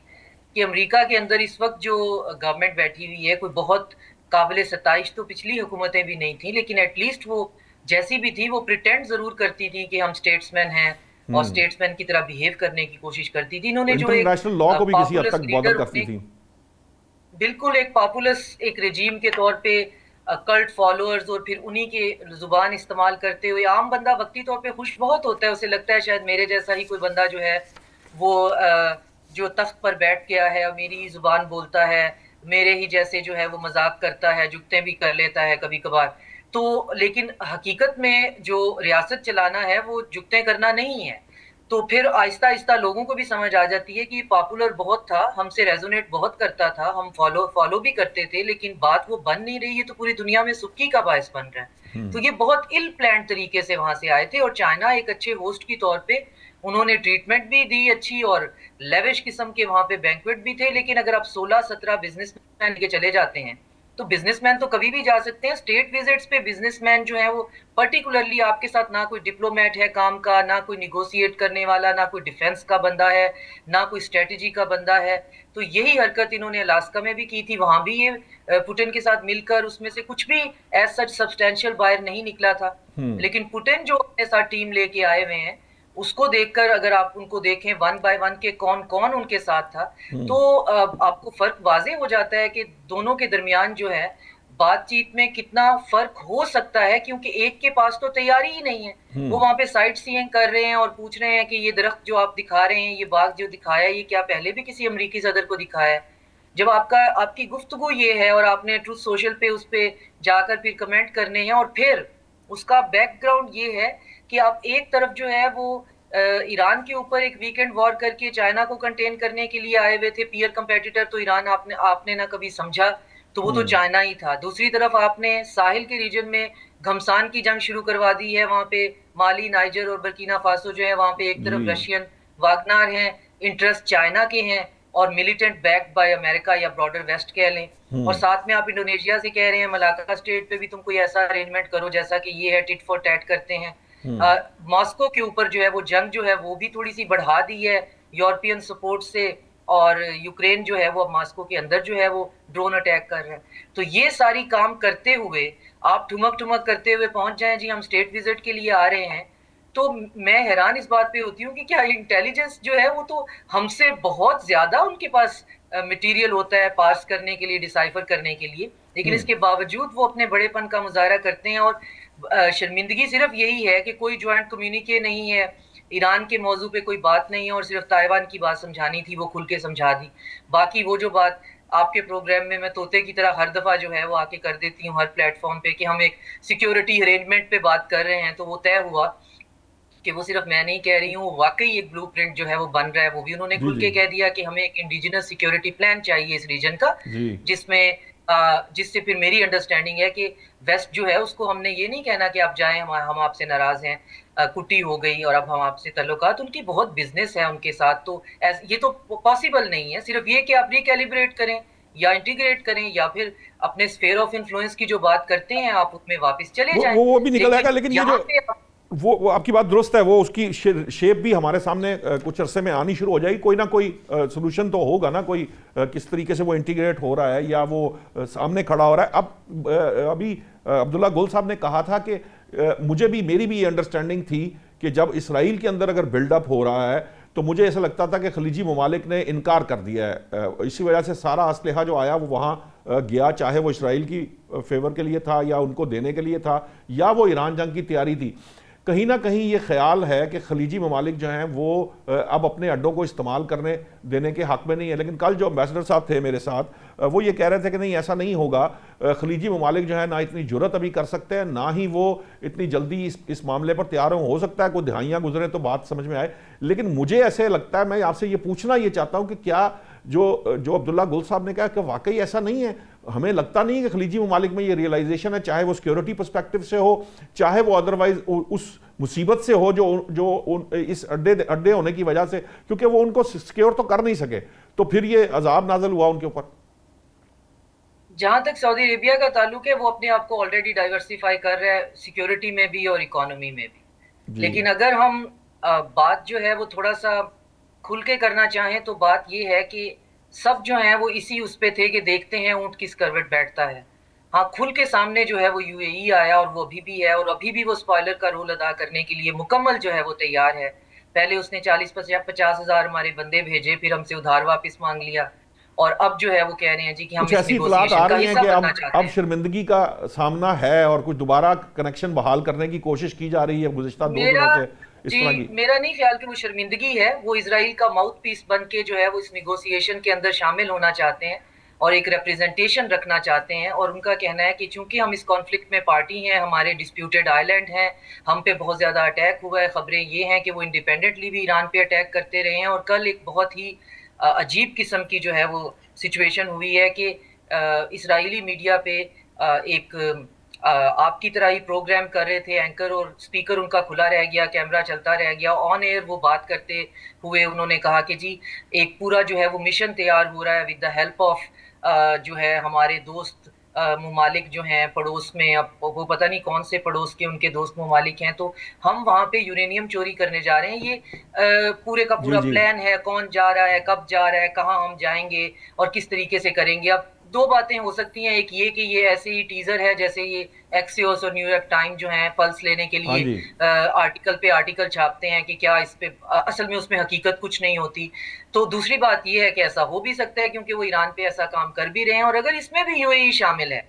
कि अमेरिका के अंदर इस वक्त जो गवर्नमेंट बैठी हुई है, कोई बहुत काबिल सताइश तो पिछली हुकूमतें भी नहीं थी, लेकिन एटलीस्ट वो जैसी भी थी वो प्रिटेंड ज़रूर करती थी कि हम स्टेट्समैन हैं, और स्टेट्समैन की तरह बिहेव करने की कोशिश करती थी। इन्होंने जो इंटरनेशनल लॉ को भी किसी हद तक बॉदर करती थी। बिल्कुल एक पॉपुलस एक रेजीम के तौर पे कल्ट फॉलोअर्स, और फिर उन्हीं के जुबान इस्तेमाल करते हुए आम बंदा वक्ती तौर पे खुश बहुत होता है, उसे लगता है शायद मेरे जैसा ही कोई बंदा जो है वो जो तख्त पर बैठ गया है और मेरी ही जुबान बोलता है, मेरे ही जैसे जो है वो मजाक करता है, जुगते भी कर लेता है कभी कभार। तो लेकिन हकीकत में जो रियासत चलाना है वो जुगते करना नहीं है। तो फिर आहिस्ता आहिस्ता लोगों को भी समझ आ जाती है कि पॉपुलर बहुत था, हमसे रेजोनेट बहुत करता था, हम फॉलो भी करते थे, लेकिन बात वो बन नहीं रही है, तो पूरी दुनिया में सुक्की का बायस बन रहा है। तो ये बहुत इल प्लान तरीके से वहां से आए थे, और चाइना एक अच्छे होस्ट की तौर पे उन्होंने ट्रीटमेंट भी दी अच्छी, और लेविश किस्म के वहां पे बैंक्वेट भी थे। लेकिन अगर आप 16-17 बिजनेसमैन के चले जाते हैं तो बिजनेसमैन तो कभी भी जा सकते हैं, स्टेट विजिट्स पे बिजनेसमैन जो है वो पर्टिकुलरली आपके साथ ना कोई डिप्लोमेट है काम का, ना कोई निगोशिएट करने वाला, ना कोई डिफेंस का बंदा है, ना कोई स्ट्रेटजी का बंदा है। तो यही हरकत इन्होंने अलास्का में भी की थी, वहां भी ये पुतिन के साथ मिलकर उसमें से कुछ भी एज सच सब्सटेंशियल बाहर नहीं निकला था। लेकिन पुतिन जो अपने साथ टीम लेके आए हुए हैं, उसको देखकर अगर आप उनको देखें वन बाय वन के कौन कौन उनके साथ था, तो आपको फर्क वाजे हो जाता है कि दोनों के दरमियान जो है बातचीत में कितना फर्क हो सकता है, क्योंकि एक के पास तो तैयारी ही नहीं है। वो वहां पे साइट सीइंग कर रहे हैं और पूछ रहे हैं कि ये दरख्त जो आप दिखा रहे हैं, ये बाग जो दिखाया, ये क्या पहले भी किसी अमरीकी सदर को दिखाया है? जब आपकी गुफ्तगू ये है और आपने ट्रूथ सोशल पे उस पे जाकर फिर कमेंट करने हैं, और फिर उसका बैकग्राउंड ये है कि आप एक तरफ जो है वो ईरान के ऊपर एक वीकेंड वॉर करके चाइना को कंटेन करने के लिए आए हुए थे, पीयर कंपेटिटर तो ईरान आपने ना कभी समझा, तो वो तो चाइना ही था। दूसरी तरफ आपने साहिल के रीजन में घमसान की जंग शुरू करवा दी है, वहां पे माली, नाइजर और बर्किना फासो जो है, वहां पे एक तरफ रशियन वागनर हैं, इंटरेस्ट चाइना के हैं, और मिलिटेंट बैक्ड बाय अमेरिका या ब्रॉडर वेस्ट कह लें। और साथ में आप इंडोनेशिया से कह रहे हैं मलाका स्टेट पे भी तुम कोई ऐसा अरेंजमेंट करो जैसा कि ये है, टिट फॉर टैट करते हैं। मॉस्को के ऊपर जो है वो जंग जो है वो भी थोड़ी सी बढ़ा दी है यूरोपियन सपोर्ट से, और यूक्रेन जो है वो अब मॉस्को के अंदर जो है वो ड्रोन अटैक कर रहा है। तो ये सारी काम करते हुए आप ठुमक करते हुए पहुंच जाएं जी हम स्टेट विजिट के लिए आ रहे हैं, तो मैं हैरान इस बात पे होती हूँ कि क्या इंटेलिजेंस जो है वो तो हमसे बहुत ज्यादा उनके पास मटेरियल होता है पार्स करने के लिए, डिसाइफर करने के लिए, लेकिन इसके बावजूद वो अपने बड़ेपन का मुजाहरा करते हैं। और शर्मिंदगी सिर्फ यही है कि कोई ज्वाइंट कम्युनिके नहीं है, ईरान के मौजू पे कोई बात नहीं है, और सिर्फ ताइवान की बात समझानी थी वो खुल के समझा दी। बाकी वो जो बात आपके प्रोग्राम में मैं तोते की तरह हर दफा जो है वो आके कर देती हूँ हर प्लेटफॉर्म पे कि हम एक सिक्योरिटी अरेंजमेंट पे बात कर रहे हैं, तो वो तय हुआ कि वो सिर्फ मैं नहीं कह रही हूँ, वाकई एक ब्लूप्रिंट जो है वो बन रहा है। वो भी उन्होंने खुल के कह दिया कि हमें एक इंडिजिनस सिक्योरिटी प्लान चाहिए इस रीजन का, जिससे फिर मेरी अंडरस्टैंडिंग है कि वेस्ट जो है उसको हमने ये नहीं कहना कि आप जाएं, हम आपसे नाराज हैं, कुटी हो गई और अब हम आपसे तल्लुकात, उनकी बहुत बिजनेस है उनके साथ, तो ये तो पॉसिबल नहीं है। सिर्फ ये कि आप रिकैलिब्रेट करें या इंटीग्रेट करें, या फिर अपने स्फीयर ऑफ इन्फ्लुएंस की जो बात करते हैं आप उसमें वापस चले जाएं। वो भी निकल आएगा, लेकिन ये जो वो आपकी बात दुरुस्त है, वो उसकी शेप भी हमारे सामने कुछ अरसे में आनी शुरू हो जाएगी। कोई ना कोई सोल्यूशन तो होगा ना, कोई किस तरीके से वो इंटीग्रेट हो रहा है या वो सामने खड़ा हो रहा है। अब अभी अब्दुल्ला गुल साहब ने कहा था कि मेरी भी ये अंडरस्टैंडिंग थी कि जब इसराइल के अंदर अगर बिल्डअप हो रहा है तो मुझे ऐसा लगता था कि खलीजी ममालिक ने इनकार कर दिया है, इसी वजह से सारा असलहा जो आया वो वहाँ गया, चाहे वो इसराइल की फेवर के लिए था या उनको देने के लिए था या वो ईरान जंग की तैयारी थी। कहीं ना कहीं ये ख्याल है कि खलीजी ममालिक जो हैं वो अब अपने अड्डों को इस्तेमाल करने देने के हक़ में नहीं है। लेकिन कल जो एम्बेसडर साहब थे मेरे साथ, वो ये कह रहे थे कि नहीं ऐसा नहीं होगा, खलीजी ममालिक जो है ना इतनी जुर्रत अभी कर सकते हैं, ना ही वो इतनी जल्दी इस मामले पर तैयार हो सकता है कोई दिहाइयाँ गुजरे तो बात समझ में आए। लेकिन मुझे ऐसे लगता है, मैं आपसे ये पूछना ये चाहता हूँ कि क्या जो अब्दुल्ला गुल साहब ने कहा कि वाकई ऐसा नहीं है, हमें लगता नहीं कि खलीजी ममालिक में ये रियलाइजेशन है, चाहे वो सिक्योरिटी पर्सपेक्टिव से हो, चाहे वो अदरवाइज उस मुसीबत से हो जो इस अड्डे होने की वजह से, क्योंकि वो उनको सिक्योर तो कर नहीं सके, तो फिर ये अजाब नाजल हुआ उनके ऊपर। जहां तक सऊदी अरेबिया का ताल्लुक है, वो अपने आप को ऑलरेडी डाइवर्सिफाई कर रहा है, सिक्योरिटी में भी और इकोनॉमी में भी। लेकिन अगर हम बात जो है वो थोड़ा सा खुल के करना चाहें, तो बात ये है कि सब जो है वो इसी उस पे थे कि देखते हैं ऊंट किस करवट बैठता है। हाँ, खुल के सामने जो है वो यूएई आया, और वो अभी भी है, और अभी भी वो स्पॉइलर का रोल अदा करने के लिए मुकम्मल जो है वो तैयार है। पहले उसने 40-50 हज़ार हमारे बंदे भेजे, फिर हमसे उधार वापस मांग लिया, और अब जो है वो कह रहे हैं जी कि हम कुछ इस ऐसी इतलात आ नेगोशिएशन का रही हैं हिस्सा कि बनना चाहते अब हैं। शर्मिंदगी का सामना है और कुछ दोबारा कनेक्शन बहाल करने की कोशिश की जा रही है गुज़िश्ता 2 दिनों से, इस तरह की। मेरा नहीं ख्याल कि वो शर्मिंदगी है, वो इजराइल का माउथ पीस बन के जो है वो इस निगोशिएशन के अंदर शामिल होना चाहते हैं और एक रिप्रेजेंटेशन रखना चाहते हैं। और उनका कहना है कि चूंकि हम इस कॉन्फ्लिक्ट में पार्टी हैं, हमारे डिस्प्यूटेड आइलैंड हैं, हम पे बहुत ज़्यादा अटैक हुआ है, खबरें ये हैं कि वो इंडिपेंडेंटली भी ईरान पे अटैक करते रहे हैं। और कल एक बहुत ही अजीब किस्म की जो है वो सिचुएशन हुई है कि इसराइली मीडिया पे एक आपकी तरह ही प्रोग्राम कर रहे थे एंकर, और स्पीकर उनका खुला रह गया, कैमरा चलता रह गया। ऑन एयर वो बात करते हुए उन्होंने कहा कि जी एक पूरा जो है वो मिशन तैयार हो रहा है विद द हेल्प ऑफ जो है हमारे दोस्त ममालिक जो हैं पड़ोस में। अब वो पता नहीं कौन से पड़ोस के उनके दोस्त ममालिक हैं, तो हम वहाँ पे यूरेनियम चोरी करने जा रहे हैं। ये पूरे का पूरा प्लान है, कौन जा रहा है, कब जा रहा है, कहाँ हम जाएंगे और किस तरीके से करेंगे। अब 2 बातें हो सकती हैं, एक ये कि ये ऐसे ही टीजर है, जैसे ये एक्सियोस और न्यूयॉर्क टाइम जो हैं पल्स लेने के लिए आर्टिकल पे आर्टिकल छापते हैं कि क्या इस पे असल में उसमें हकीकत कुछ नहीं होती। तो दूसरी बात ये है कि ऐसा हो भी सकता है क्योंकि वो ईरान पे ऐसा काम कर भी रहे हैं, और अगर इसमें भी यूएई शामिल है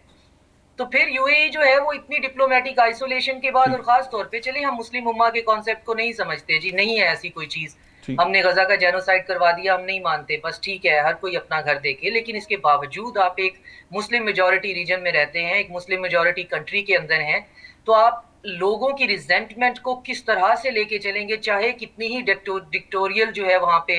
तो फिर यूएई जो है वो इतनी डिप्लोमेटिक आइसोलेशन के बाद, और खास तौर पे चलिए हम मुस्लिम उम्मा के कॉन्सेप्ट को नहीं समझते जी, नहीं है ऐसी कोई चीज, हमने गजा का जेनोसाइड करवा दिया, हम नहीं मानते, बस ठीक है हर कोई अपना घर देखे। लेकिन इसके बावजूद आप एक मुस्लिम मेजॉरिटी रीजन में रहते हैं, एक मुस्लिम मेजॉरिटी कंट्री के अंदर हैं, तो आप लोगों की रिजेंटमेंट को किस तरह से लेके चलेंगे, चाहे कितनी ही डिक्टोरियल जो है वहां पे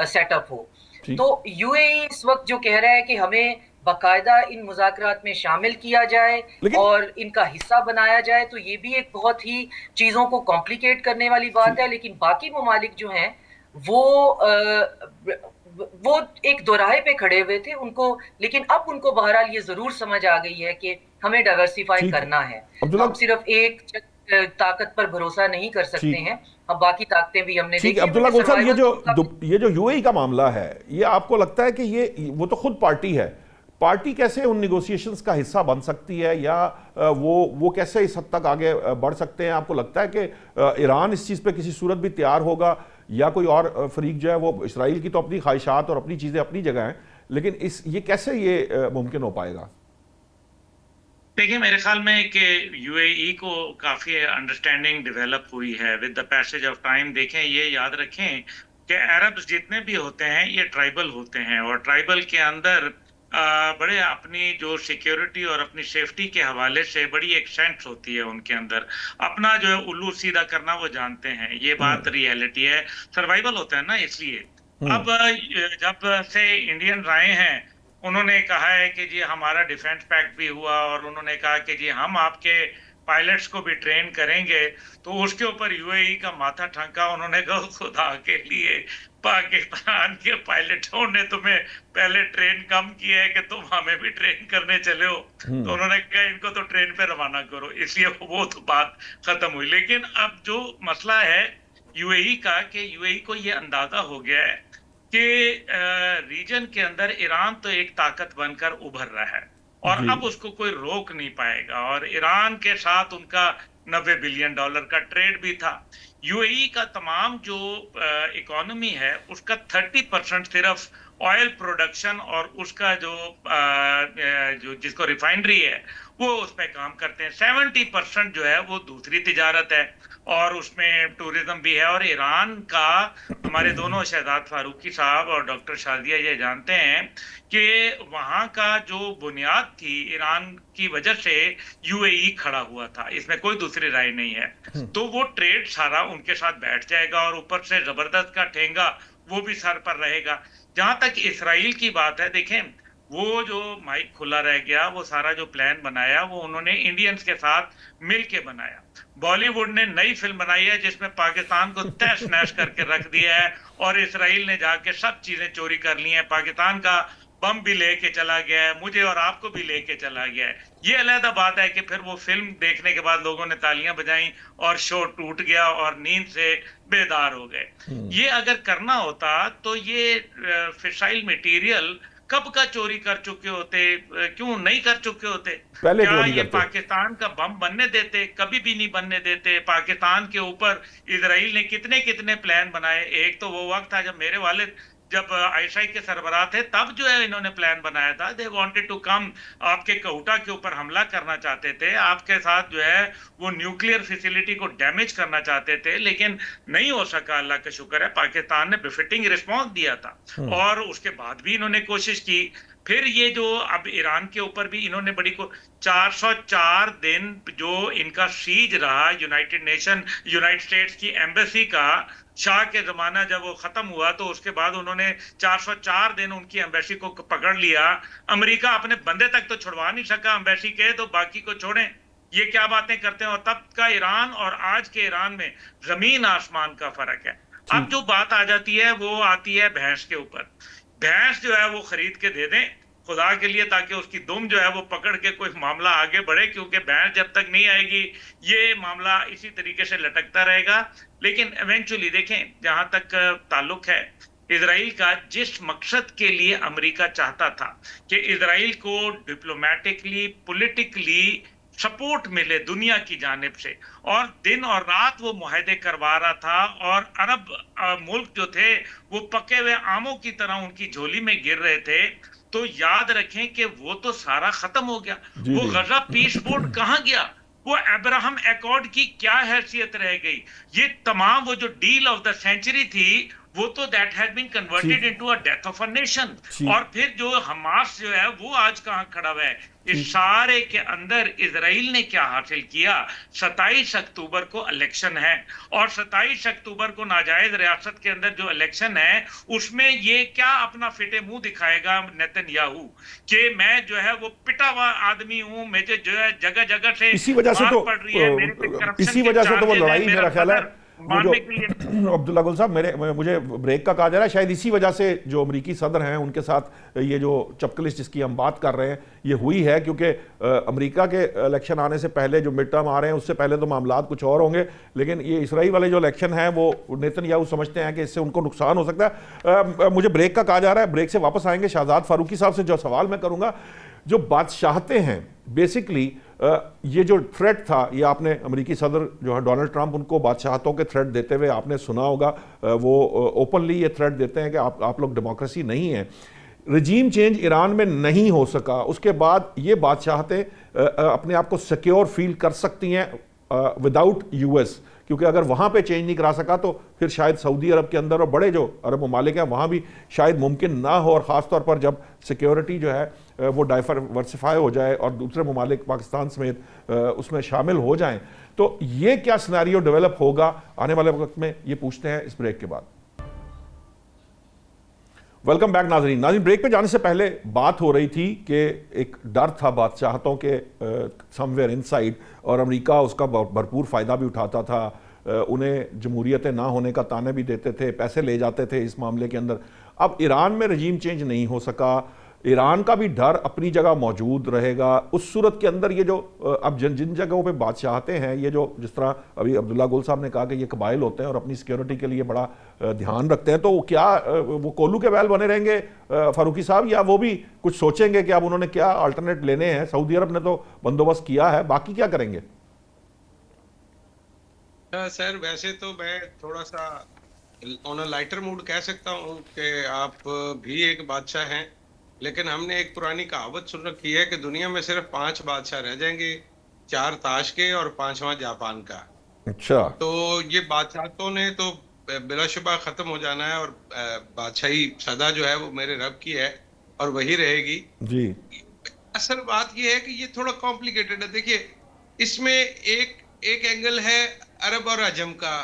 सेटअप हो। तो यूएई इस वक्त जो कह रहा है कि हमें बाकायदा इन मुज़ाकरात में शामिल किया जाए और इनका हिस्सा बनाया जाए, तो ये भी एक बहुत ही चीज़ों को कॉम्प्लिकेट करने वाली बात है। लेकिन बाकी ममालिक जो हैं वो एक दोराहे पे खड़े हुए थे उनको, लेकिन अब उनको बहरहाल ये जरूर समझ आ गई है कि हमें डाइवर्सिफाई करना है। हम सिर्फ एक ताकत पर भरोसा नहीं कर सकते हैं, हम बाकी ताकतें भी हमने देखी। अब्दुल्ला गुल साहब, ये जो यूएई का मामला है, ये आपको लगता है कि वो तो खुद पार्टी है, पार्टी कैसे उन निगोशिएशंस का हिस्सा बन सकती है, या वो कैसे इस हद तक आगे बढ़ सकते हैं? आपको लगता है कि ईरान इस चीज़ पे किसी सूरत भी तैयार होगा, या कोई और फरीक जो है वो, इसराइल की तो अपनी ख्वाहिशात और अपनी चीज़ें अपनी जगह हैं, लेकिन ये कैसे ये मुमकिन हो पाएगा? देखिए, मेरे ख्याल में कि यूएई को काफ़ी अंडरस्टैंडिंग डेवलप हुई है with the passage of time. देखें, ये याद रखें कि अरब्स जितने भी होते हैं ये ट्राइबल होते हैं, और ट्राइबल के अंदर बड़े अपनी जो सिक्योरिटी और अपनी सेफ्टी के हवाले से बड़ी एक सेंस होती है उनके अंदर, अपना जो है उल्लू सीधा करना वो जानते हैं, ये बात रियलिटी है, सर्वाइवल होता है ना, इसलिए। अब जब से इंडियन आए हैं, उन्होंने कहा है कि जी हमारा डिफेंस पैक्ट भी हुआ, और उन्होंने कहा कि जी हम आपके पायलट्स को भी ट्रेन करेंगे, तो उसके ऊपर यूएई का माथा ठनका। उन्होंने कहा खुदा के लिए, पाकिस्तान के पायलटों ने तुम्हें पहले ट्रेन कम किया है कि तुम हमें भी ट्रेन करने चले हो। तो उन्होंने कहा इनको तो ट्रेन पे रवाना करो, इसलिए वो तो बात खत्म हुई। लेकिन अब जो मसला है यूएई का, कि यूएई को ये अंदाजा हो गया है कि रीजन के अंदर ईरान तो एक ताकत बनकर उभर रहा है, और अब उसको कोई रोक नहीं पाएगा। और ईरान के साथ उनका $90 बिलियन का ट्रेड भी था। यूएई का तमाम जो इकोनॉमी है उसका 30% सिर्फ ऑयल प्रोडक्शन और उसका जो जिसको रिफाइनरी है वो उस पर काम करते हैं। 70% जो है वो दूसरी तिजारत है, और उसमें टूरिज्म भी है। और ईरान का, हमारे दोनों शहजाद फारूकी साहब और डॉक्टर शादिया ये जानते हैं कि वहाँ का जो बुनियाद थी ईरान की वजह से यूएई खड़ा हुआ था, इसमें कोई दूसरी राय नहीं है। तो वो ट्रेड सारा उनके साथ बैठ जाएगा, और ऊपर से जबरदस्त का ठेंगा वो भी सर पर रहेगा। जहां तक इसराइल की बात है, देखें वो जो माइक खुला रह गया, वो सारा जो प्लान बनाया वो उन्होंने इंडियंस के साथ मिलके बनाया। बॉलीवुड ने नई फिल्म बनाई है जिसमें पाकिस्तान को तहस नहस करके रख दिया है, और इसराइल ने जाके सब चीजें चोरी कर ली हैं। पाकिस्तान का बम भी लेके चला गया है, मुझे और आपको भी लेके चला गया है। ये अलग बात है कि फिर वो फिल्म देखने के बाद लोगों ने तालियां बजाई और शो टूट गया और नींद से बेदार हो गए। ये अगर करना होता तो ये फिसाइल मटेरियल कब का चोरी कर चुके होते, क्यों नहीं कर चुके होते? पहले क्या क्यों नहीं ये करते? पाकिस्तान का बम बनने देते? कभी भी नहीं बनने देते। पाकिस्तान के ऊपर इजराइल ने कितने कितने प्लान बनाए। एक तो वो वक्त था जब मेरे वालिद जब आईएसआई के सरबराह थे, तब जो है इन्होंने प्लान बनाया था। दे वांटेड टू कम, आपके कौटा के ऊपर हमला करना चाहते थे, आपके साथ जो है वो न्यूक्लियर फैसिलिटी को डैमेज करना चाहते थे, लेकिन नहीं हो सका। अल्लाह का शुक्र है पाकिस्तान ने बिफिटिंग रिस्पॉन्स दिया था, और उसके बाद भी इन्होंने कोशिश की। फिर ये जो अब ईरान के ऊपर भी इन्होंने बड़ी को 404 दिन जो इनका सीज रहा यूनाइटेड स्टेट्स की एम्बेसी का, शाह के जमाना जब वो खत्म हुआ तो उसके बाद उन्होंने 404 दिन उनकी एम्बेसी को पकड़ लिया। अमेरिका अपने बंदे तक तो छुड़वा नहीं सका एम्बेसी के, तो बाकी को छोड़ें। ये क्या बातें करते हैं। और तब का ईरान और आज के ईरान में जमीन आसमान का फर्क है। अब जो बात आ जाती है वो आती है भैंस के ऊपर। भैंस जो है वो खरीद के दे दें खुदा के लिए, ताकि उसकी दुम जो है वो पकड़ के कोई मामला आगे बढ़े, क्योंकि भैंस जब तक नहीं आएगी ये मामला इसी तरीके से लटकता रहेगा। लेकिन इवेंचुअली देखें, जहां तक ताल्लुक है इजराइल का, जिस मकसद के लिए अमेरिका चाहता था कि इजराइल को डिप्लोमेटिकली पॉलिटिकली सपोर्ट मिले दुनिया की जानिब से, और दिन और रात वो मुआहदे करवा रहा था, और अरब मुल्क जो थे वो पके हुए आमों की तरह उनकी झोली में गिर रहे थे। तो याद रखें कि वो तो सारा खत्म हो गया। वो गजा पीस बोर्ड कहां गया? वो अब्राहम अकॉर्ड की क्या हैसियत रह गई? ये तमाम वो जो डील ऑफ द सेंचुरी थी, वो तो that has been converted into a death of a nation. और फिर जो हमास जो है वो आज कहां खड़ा हुआ है? इस सारे के अंदर इजराइल ने क्या हासिल किया? 27 अक्टूबर को इलेक्शन है, और 27 अक्टूबर को नाजायज रियासत के अंदर जो इलेक्शन है उसमें ये क्या अपना फिटे मुंह दिखाएगा नेतन्याहू कि मैं जो है वो पिटा हुआ आदमी हूं, मुझे जो है जगह जगह से इसी वजह से तो पड़ रही है, मेरे पे करप्शन इसी के वजह से तो वो charges हैं, लड़ाई मेरा मेरा ख्याल है सदर वो जो मानने के लिए। अब्दुल्ला गुल साहब, मुझे ब्रेक का कहा जा रहा है, शायद इसी वजह से जो अमेरिकी सदर हैं उनके साथ ये जो चपकलिश जिसकी हम बात कर रहे हैं ये हुई है, क्योंकि अमेरिका के इलेक्शन आने से पहले जो मिड टर्म आ रहे हैं उससे पहले तो मामलात कुछ और होंगे, लेकिन ये इसराइल वाले जो इलेक्शन है वो नेतन्याहू समझते हैं कि इससे उनको नुकसान हो सकता है। मुझे ब्रेक का कहा जा रहा है, ब्रेक से वापस आएंगे। शाहजाद फारूकी साहब से जो सवाल मैं करूंगा, जो बादशाहते हैं बेसिकली, ये जो थ्रेट था, ये आपने अमेरिकी सदर जो है डोनाल्ड ट्रंप उनको बादशाहतों के थ्रेट देते हुए आपने सुना होगा। वो ओपनली ये थ्रेट देते हैं कि आप लोग डेमोक्रेसी नहीं है। रजीम चेंज ईरान में नहीं हो सका, उसके बाद ये बादशाहतें अपने आप को सिक्योर फील कर सकती हैं विदाउट यूएस, क्योंकि अगर वहाँ पे चेंज नहीं करा सका तो फिर शायद सऊदी अरब के अंदर और बड़े जो अरब ममालिक हैं वहाँ भी शायद मुमकिन ना हो, और ख़ास तौर पर जब सिक्योरिटी जो है वो डाइवर्सिफाई हो जाए और दूसरे ममालिक पाकिस्तान समेत उसमें शामिल हो जाएं, तो ये क्या सिनेरियो डेवलप होगा आने वाले वक्त में, ये पूछते हैं इस ब्रेक के बाद। वेलकम बैक नाज़रीन। ब्रेक पे जाने से पहले बात हो रही थी कि एक डर था बादशाहतों के समवेयर इनसाइड, और अमेरिका उसका भरपूर फ़ायदा भी उठाता था। उन्हें जमहूरियतें ना होने का ताने भी देते थे, पैसे ले जाते थे इस मामले के अंदर। अब ईरान में रजीम चेंज नहीं हो सका, ईरान का भी डर अपनी जगह मौजूद रहेगा। उस सूरत के अंदर ये जो अब जिन जगहों पे बादशाहते हैं, ये जो जिस तरह अभी अब्दुल्ला गुल साहब ने कहा कि ये कबाइल होते हैं और अपनी सिक्योरिटी के लिए बड़ा ध्यान रखते हैं, तो क्या वो कोलू के बैल बने रहेंगे फारूकी साहब, या वो भी कुछ सोचेंगे कि अब उन्होंने क्या अल्टरनेट लेने हैं? सऊदी अरब ने तो बंदोबस्त किया है, बाकी क्या करेंगे? सर वैसे तो मैं थोड़ा सा ऑन अ लाइटर मूड कह सकता हूँ कि आप भी एक बादशाह हैं, लेकिन हमने एक पुरानी कहावत सुन रखी है कि दुनिया में सिर्फ 5 बादशाह रह जाएंगे, 4 ताश के और 5वां जापान का। अच्छा, तो ये बादशाहतों ने तो बिलाशुबा खत्म हो जाना है, और बादशाही सदा जो है वो मेरे रब की है और वही रहेगी जी। असल बात ये है कि ये थोड़ा कॉम्प्लिकेटेड है। देखिए, इसमें एक एंगल है अरब और अजम का,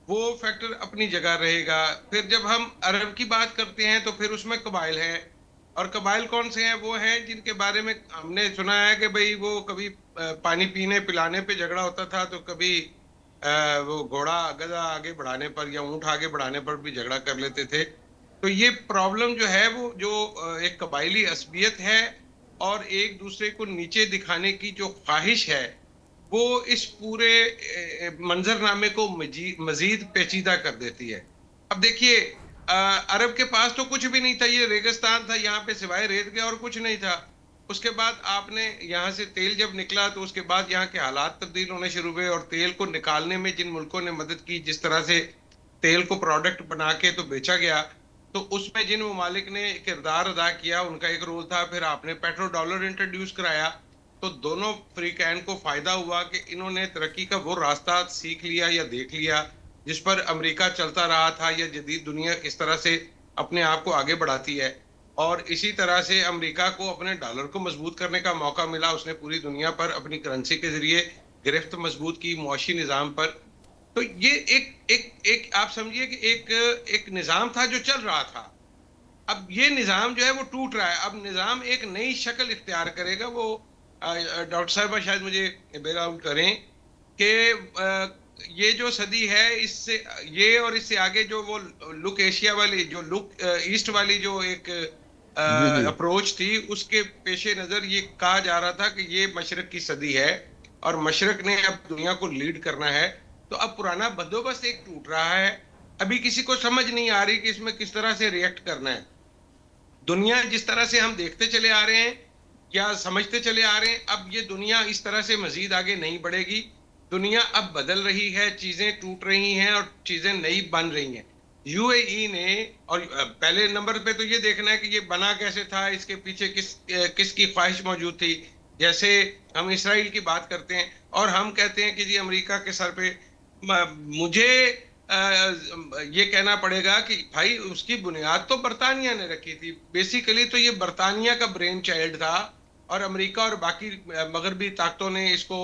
वो फैक्टर अपनी जगह रहेगा। फिर जब हम अरब की बात करते हैं तो फिर उसमें कबाइल है, और कबाइल कौन से हैं? वो हैं जिनके बारे में हमने सुना है कि भाई वो कभी पानी पीने पिलाने पे झगड़ा होता था, तो कभी वो घोड़ा गधा आगे बढ़ाने पर या ऊंट आगे बढ़ाने पर भी झगड़ा कर लेते थे। तो ये प्रॉब्लम जो है वो जो एक कबाइली असबियत है और एक दूसरे को नीचे दिखाने की जो ख्वाहिश है, वो इस पूरे मंजरनामे को मजीद पेचीदा कर देती है। अब देखिए, अरब के पास तो कुछ भी नहीं था, ये रेगिस्तान था, यहाँ पे सिवाय रेत के और कुछ नहीं था। उसके बाद आपने यहाँ से तेल जब निकला तो उसके बाद यहाँ के हालात तब्दील होने शुरू हुए, और तेल को निकालने में जिन मुल्कों ने मदद की, जिस तरह से तेल को प्रोडक्ट बना के तो बेचा गया, तो उसमें जिन ममालिक ने किरदार अदा किया उनका एक रोल था। फिर आपने पेट्रो डॉलर इंट्रोड्यूस कराया, तो दोनों फ्री कैन को फायदा हुआ कि इन्होंने तरक्की का वो रास्ता सीख लिया या देख लिया जिस पर अमेरिका चलता रहा था, या जदीद दुनिया किस तरह से अपने आप को आगे बढ़ाती है। और इसी तरह से अमेरिका को अपने डॉलर को मजबूत करने का मौका मिला। उसने पूरी दुनिया पर अपनी करेंसी के जरिए गिरफ्त मजबूत की, मुआशी निज़ाम पर। तो ये एक आप समझिए कि एक निज़ाम था जो चल रहा था। अब ये निज़ाम जो है वो टूट रहा है। अब निज़ाम एक नई शक्ल इख्तियार करेगा। वो डॉक्टर साहिबा शायद मुझे बेल आउट करें कि ये जो सदी है, इससे ये और इससे आगे जो वो लुक एशिया वाली, जो लुक ईस्ट वाली जो एक जी। अप्रोच थी, उसके पेशे नज़र ये कहा जा रहा था कि ये मशरक की सदी है और मशरक ने अब दुनिया को लीड करना है। तो अब पुराना बंदोबस्त एक टूट रहा है। अभी किसी को समझ नहीं आ रही कि इसमें किस तरह से रिएक्ट करना है। दुनिया जिस तरह से हम देखते चले आ रहे हैं या समझते चले आ रहे हैं, अब ये दुनिया इस तरह से मजीद आगे नहीं बढ़ेगी। दुनिया अब बदल रही है, चीजें टूट रही हैं और चीजें नई बन रही हैं। यूएई ने, और पहले नंबर पे तो ये देखना है कि ये बना कैसे था, इसके पीछे किसकी ख्वाहिश मौजूद थी। जैसे हम इसराइल की बात करते हैं और हम कहते हैं कि जी अमेरिका के सर पे, मुझे ये कहना पड़ेगा कि भाई उसकी बुनियाद तो बरतानिया ने रखी थी। बेसिकली तो ये बरतानिया का ब्रेन चाइल्ड था और अमेरिका और बाकी मगरबी ताकतों ने इसको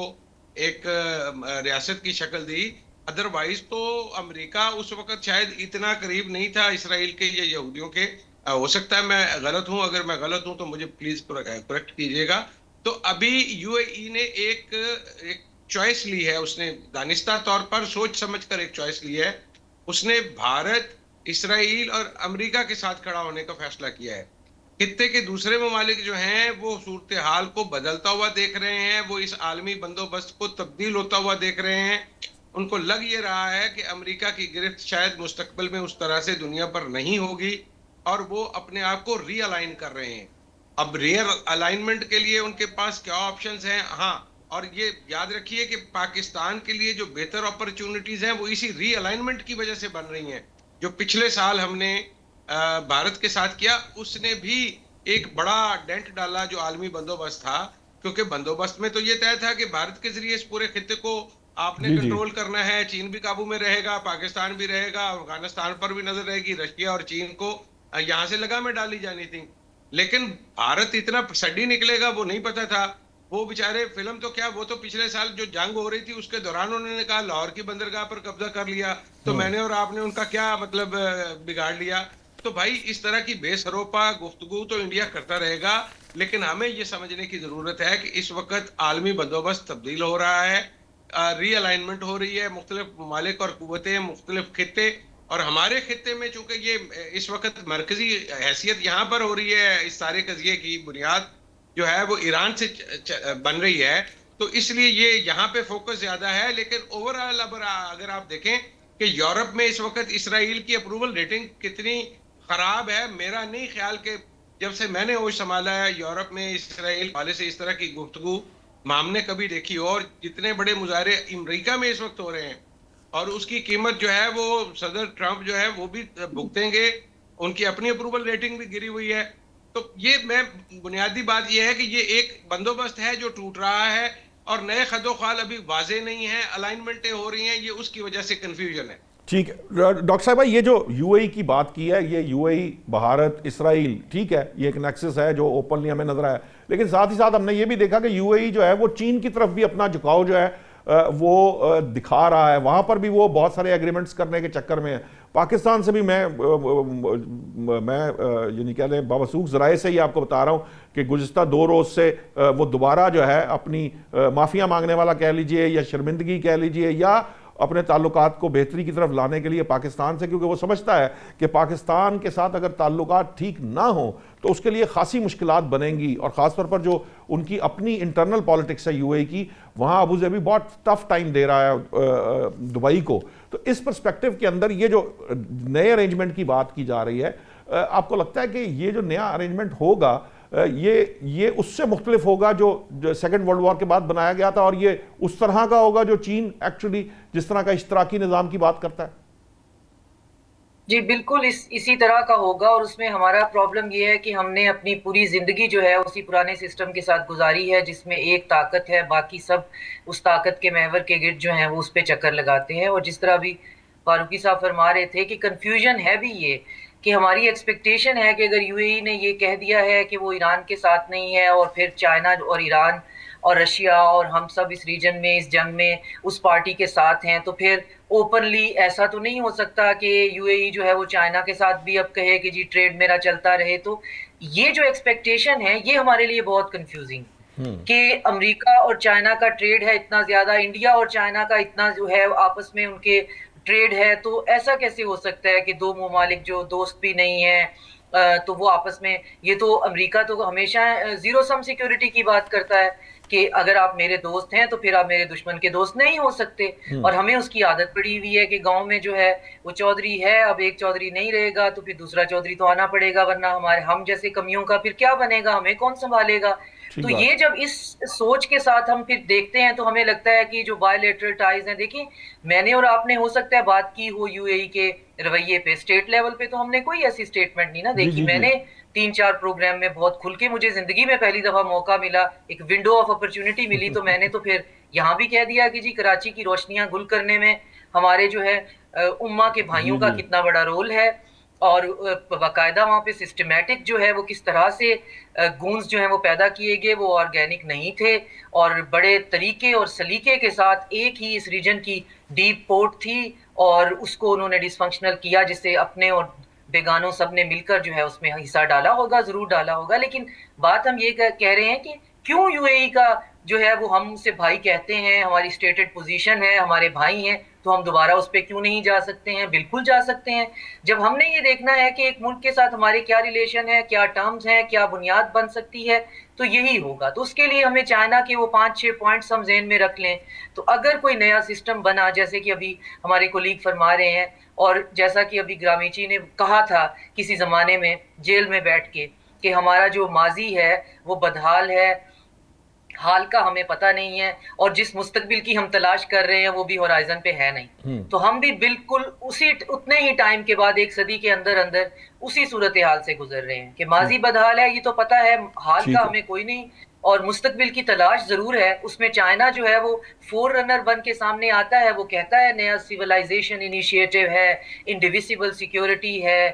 एक रियासत की शक्ल दी। अदरवाइज तो अमेरिका उस वक्त शायद इतना करीब नहीं था इसराइल के या यहूदियों के। हो सकता है मैं गलत हूं, अगर मैं गलत हूं तो मुझे प्लीज करेक्ट कीजिएगा। तो अभी यूएई ने एक चॉइस ली है, उसने दानिस्ता तौर पर सोच समझकर एक चॉइस ली है। उसने भारत, इसराइल और अमेरिका के साथ खड़ा होने का फैसला किया है। खित्ते के दूसरे ममालिक जो हैं वो सूरत हाल को बदलता हुआ देख रहे हैं, वो इस आलमी बंदोबस्त को तब्दील होता हुआ देख रहे हैं। उनको लग ये रहा है कि अमेरिका की गिरफ्त शायद मुस्तकबिल में उस तरह से दुनिया पर नहीं होगी और वो अपने आप को रीअलाइन कर रहे हैं। अब रियल अलाइनमेंट के लिए उनके पास क्या ऑप्शंस हैं? हाँ, और ये याद रखिए कि पाकिस्तान के लिए जो बेहतर अपॉर्चुनिटीज हैं वो इसी रीअलाइनमेंट की वजह से बन रही हैं। जो पिछले साल हमने भारत के साथ किया, उसने भी एक बड़ा डेंट डाला जो आलमी बंदोबस्त था, क्योंकि बंदोबस्त में तो ये तय था कि भारत के जरिए इस पूरे खित्ते को आपने कंट्रोल करना है। चीन भी काबू में रहेगा, पाकिस्तान भी रहेगा, अफगानिस्तान पर भी नजर रहेगी, रशिया और चीन को यहां से लगामें डाली जानी थी। लेकिन भारत इतना सडी निकलेगा वो नहीं पता था। वो बेचारे फिल्म तो क्या, वो तो पिछले साल जो जंग हो रही थी उसके दौरान उन्होंने कहा लाहौर की बंदरगाह पर कब्जा कर लिया, तो मैंने और आपने उनका क्या मतलब बिगाड़ लिया। तो भाई इस तरह की बेसरोपा गुफ्तगू तो इंडिया करता रहेगा, लेकिन हमें ये समझने की जरूरत है कि इस वक्त आलमी बंदोबस्त तब्दील हो रहा है, रीअलाइनमेंट हो रही है, मुख्तलिफ ममालिक और कुव्वतें, मुख्तलिफ खित्ते, और हमारे खित्ते में चूंकि ये इस वक्त मरकजी हैसियत यहाँ पर हो रही है, इस सारे कजिए की बुनियाद जो है वो ईरान से बन रही है, तो इसलिए ये यहाँ पे फोकस ज्यादा है। लेकिन ओवरऑल अगर आप देखें कि यूरोप में इस वक्त इसराइल की अप्रूवल रेटिंग कितनी खराब है, मेरा नहीं ख्याल कि जब से मैंने होश संभाला है यूरोप में इसराइल वाले से इस तरह की गुफ्तगू हमने कभी देखी। और जितने बड़े मुजाहरे अमेरिका में इस वक्त हो रहे हैं और उसकी कीमत जो है वो सदर ट्रंप जो है वो भी भुगतेंगे, उनकी अपनी अप्रूवल रेटिंग भी गिरी हुई है। तो ये मैं बुनियादी बात ये है कि ये एक बंदोबस्त है जो टूट रहा है और नए खदोखाल अभी वाजे नहीं है, अलाइनमेंटें हो रही हैं, ये उसकी वजह से कंफ्यूजन है। ठीक है डॉक्टर साहब भाई, ये जो यूएई की बात की है, ये यूएई, भारत, इसराइल, ठीक है, ये एक नेक्सस है जो ओपनली हमें नजर आया, लेकिन साथ ही साथ हमने ये भी देखा कि यूएई जो है वो चीन की तरफ भी अपना झुकाव जो है वो दिखा रहा है। वहां पर भी वो बहुत सारे एग्रीमेंट्स करने के चक्कर में है। पाकिस्तान से भी मैं यानी कह लें बावसूख ज़राए से ही आपको बता रहा हूँ कि गुज़िस्ता 2 रोज़ से वो दोबारा जो है अपनी माफ़िया मांगने वाला कह लीजिए या शर्मिंदगी कह लीजिए या अपने ताल्लुकात को बेहतरी की तरफ लाने के लिए पाकिस्तान से, क्योंकि वो समझता है कि पाकिस्तान के साथ अगर ताल्लुकात ठीक ना हो तो उसके लिए खासी मुश्किलात बनेंगी, और ख़ासतौर पर जो उनकी अपनी इंटरनल पॉलिटिक्स है यूएई की, वहाँ अबू धाबी बहुत टफ टाइम दे रहा है दुबई को। तो इस पर्सपेक्टिव के अंदर ये जो नए अरेंजमेंट की बात की जा रही है, आपको लगता है कि ये जो नया अरेंजमेंट होगा ये उससे मुख्तलिफ होगा जो सेकेंड वर्ल्ड वॉर के बाद बनाया गया था, और ये उस तरह का होगा जो चीन एक्चुअली जिस तरह का इश्तराकी निज़ाम की बात करता है? जी बिल्कुल इसी तरह का होगा, और उसमें हमारा प्रॉब्लम ये है कि हमने अपनी पूरी ज़िंदगी जो है उसी पुराने सिस्टम के साथ गुजारी है, जिसमें एक ताकत है, बाकी सब उस ताकत के महवर के गिर्द जो हैं वो उस पर चक्कर लगाते हैं। और जिस तरह अभी फारूकी साहब फरमा रहे थे कि कन्फ्यूजन है भी ये कि हमारी एक्सपेक्टेशन है कि अगर यूएई ने ये कह दिया है कि वो ईरान के साथ नहीं है, और फिर चाइना और ईरान और रशिया और हम सब इस रीजन में, इस जंग में उस पार्टी के साथ हैं, तो फिर ओपनली ऐसा तो नहीं हो सकता कि यूएई जो है वो चाइना के साथ भी अब कहे कि जी ट्रेड मेरा चलता रहे। तो ये जो एक्सपेक्टेशन है ये हमारे लिए बहुत कंफ्यूजिंग कि अमेरिका और चाइना का ट्रेड है इतना ज्यादा, इंडिया और चाइना का इतना जो है आपस में उनके ट्रेड है, तो ऐसा कैसे हो सकता है कि दो ममालिक जो दोस्त भी नहीं है तो वो आपस में, ये तो अमेरिका तो हमेशा जीरो सम सिक्योरिटी की बात करता है कि अगर आप मेरे दोस्त हैं तो फिर आप मेरे दुश्मन के दोस्त नहीं हो सकते। और हमें उसकी आदत पड़ी हुई है कि गांव में जो है वो चौधरी है, अब एक चौधरी नहीं रहेगा तो फिर दूसरा चौधरी तो आना पड़ेगा, वरना हमारे हम जैसे कमियों का फिर क्या बनेगा, हमें कौन संभालेगा। तो ये जब इस सोच के साथ हम फिर देखते हैं तो हमें लगता है कि जो बायलैटरल टाइज हैं, देखिए मैंने और आपने हो सकता है बात की हो यूएई के रवैये पे, स्टेट लेवल पे तो हमने कोई ऐसी स्टेटमेंट नहीं ना देखी। मैंने 3-4 प्रोग्राम में बहुत खुल के, मुझे जिंदगी में पहली दफा मौका मिला, एक विंडो ऑफ अपॉर्चुनिटी मिली, तो मैंने तो फिर यहाँ भी कह दिया कि जी कराची की रोशनियां गुल करने में हमारे जो है उम्मा के भाइयों का कितना बड़ा रोल है, और बाकायदा वहाँ पे सिस्टमेटिक जो है वो किस तरह से गूंज जो है वो पैदा किए गए, वो ऑर्गेनिक नहीं थे, और बड़े तरीके और सलीके के साथ एक ही इस रीजन की डीप पोर्ट थी और उसको उन्होंने डिसफंक्शनल किया, जिससे अपने और बेगानों सब ने मिलकर जो है उसमें हिस्सा डाला होगा, जरूर डाला होगा। लेकिन बात हम ये कह रहे हैं कि क्यों यूएई का जो है वो हम उसे भाई कहते हैं, हमारी स्टेटेड पोजीशन है, हमारे भाई हैं, तो हम दोबारा उस पर क्यों नहीं जा सकते हैं? बिल्कुल जा सकते हैं। जब हमने ये देखना है कि एक मुल्क के साथ हमारे क्या रिलेशन है, क्या टर्म्स हैं, क्या बुनियाद बन सकती है, तो यही होगा। तो उसके लिए हमें चाइना के वो 5-6 पॉइंट्स हम ज़हन में रख लें। तो अगर कोई नया सिस्टम बना, जैसे कि अभी हमारे कोलीग फरमा रहे हैं, और जैसा कि अभी ग्रामीची ने कहा था किसी ज़माने में जेल में बैठ के कि हमारा जो माजी है वो बदहाल है, हाल का हमें पता नहीं है, और जिस मुस्तकबिल की हम तलाश कर रहे हैं वो भी होराइजन पे है नहीं। तो हम भी बिल्कुल उसी उतने ही टाइम के बाद, एक सदी के अंदर अंदर उसी सूरत हाल से गुजर रहे हैं कि माजी बदहाल है, ये तो पता है, हाल का हमें कोई नहीं, और मुस्तकबिल की तलाश जरूर है। उसमें चाइना जो है वो फोर रनर बन के सामने आता है, वो कहता है नया सिविलाइजेशन इनिशिएटिव है, इंडिविजिबल सिक्योरिटी है,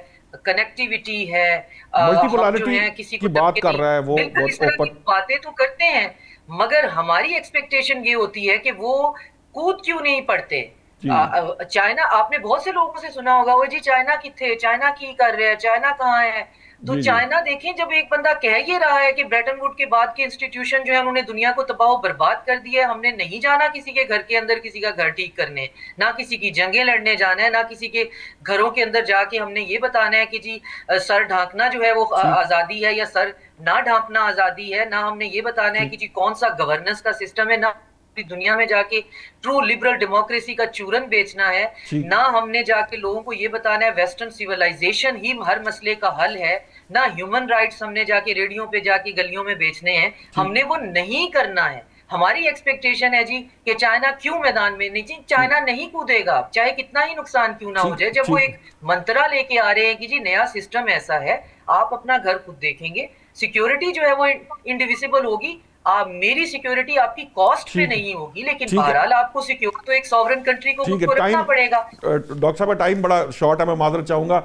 कनेक्टिविटी है, मल्टीपोलैरिटी है, किसी की बात कर रहा है वो, इस तरह की बातें तो करते हैं, मगर हमारी एक्सपेक्टेशन ये होती है कि वो कूद क्यों नहीं पड़ते। चाइना, आपने बहुत से लोगों से सुना होगा, वो जी चाइना किथे, चाइना की कर रहे हैं, चाइना कहाँ है। तो चाइना देखें, जब एक बंदा कह ये रहा है कि ब्रेटन वुड के बाद के इंस्टीट्यूशन जो है उन्होंने दुनिया को तबाह बर्बाद कर दिया है, हमने नहीं जाना किसी के घर के अंदर किसी का घर ठीक करने, ना किसी की जंगें लड़ने जाना है, ना किसी के घरों के अंदर जाके हमने ये बताना है कि जी सर ढांकना जो है वो आजादी है या सर ना ढांकना आजादी है, ना हमने ये बताना है कि जी कौन सा गवर्नेंस का सिस्टम है, ना दुनिया में जाके ट्रू लिबरल डेमोक्रेसी का चूरन बेचना है, ना हमने जाके लोगों को ये बताना है वेस्टर्न सिविलाइजेशन ही हर मसले का हल है, ना ह्यूमन राइट्स हमने जाके रेडियो पे जाके गलियों में बेचने हैं, हमने वो नहीं करना है। हमारी एक्सपेक्टेशन है जी कि चाइना क्यों मैदान में नहीं, चाइना नहीं कूदेगा चाहे कितना ही नुकसान क्यों ना हो जाए। जब वो एक मंत्रा लेके आ रहे हैं कि जी नया सिस्टम ऐसा है, आप अपना घर खुद देखेंगे, सिक्योरिटी जो है वो इंडिविजिबल होगी, मेरी सिक्योरिटी आपकी कॉस्ट पे नहीं होगी, लेकिन बहरहाल आपको सिक्योर तो एक सॉवरेन कंट्री को रखना पड़ेगा। डॉक्टर साहब टाइम बड़ा शॉर्ट है, मैं माजरत चाहूंगा,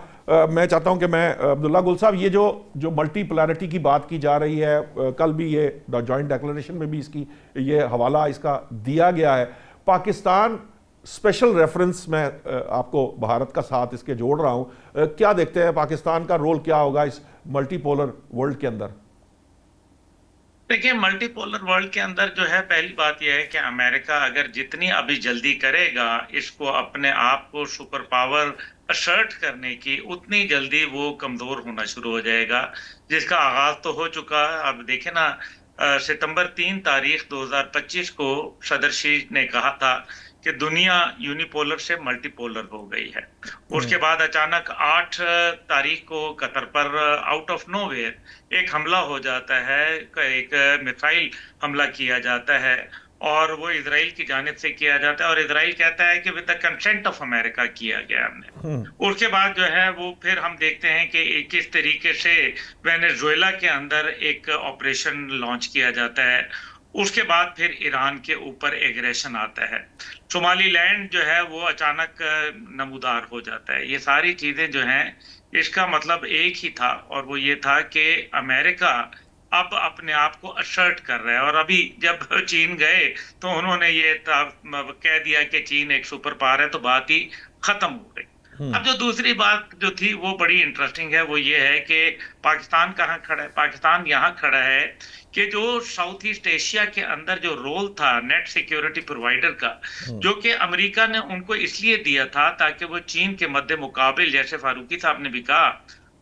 मैं चाहता हूं कि मैं अब्दुल्ला गुल साहब, ये जो मल्टीपोलैरिटी की बात की जा रही है, कल भी ये जॉइंट डिक्लेरेशन में भी इसकी ये हवाला इसका दिया गया है, पाकिस्तान स्पेशल रेफरेंस मैं आपको भारत का साथ इसके जोड़ रहा हूं, क्या देखते हैं पाकिस्तान का रोल क्या होगा इस मल्टीपोलर वर्ल्ड के अंदर? देखिए, मल्टीपोलर वर्ल्ड के अंदर जो है, पहली बात यह है कि अमेरिका अगर जितनी अभी जल्दी करेगा इसको अपने आप को सुपर पावर असर्ट करने की, उतनी जल्दी वो कमजोर होना शुरू हो जाएगा, जिसका आगाज तो हो चुका है। अब देखे ना, सितंबर 3 तारीख 2025 को सदर शी ने कहा था कि दुनिया यूनिपोलर से मल्टीपोलर हो गई है। उसके बाद अचानक 8 तारीख को कतर पर आउट ऑफ नोवेयर एक हमला हो जाता है, एक मिसाइल हमला किया जाता है और वो इजराइल की जानिब से किया जाता है और इजराइल कहता है कि with the consent of America किया गया हमने। उसके बाद जो है वो फिर हम देखते हैं कि किस तरीके से वेनेजुएला के अंदर एक ऑपरेशन लॉन्च किया जाता है। उसके बाद फिर ईरान के ऊपर एग्रेशन आता है। सोमालीलैंड जो है वो अचानक नमूदार हो जाता है। ये सारी चीजें जो हैं, इसका मतलब एक ही था और वो ये था कि अमेरिका अब अपने आप को असर्ट कर रहा है। और अभी जब चीन गए तो उन्होंने ये कह दिया कि चीन एक सुपर पावर है, तो बात ही खत्म हो गई। अब जो दूसरी बात जो थी वो बड़ी इंटरेस्टिंग है, वो ये है कि पाकिस्तान कहाँ खड़ा है। पाकिस्तान यहाँ खड़ा है कि जो साउथ ईस्ट एशिया के अंदर जो रोल था नेट सिक्योरिटी प्रोवाइडर का, जो कि अमेरिका ने उनको इसलिए दिया था ताकि वो चीन के मद्दे मुकाबिल, जैसे फारूकी साहब ने भी कहा,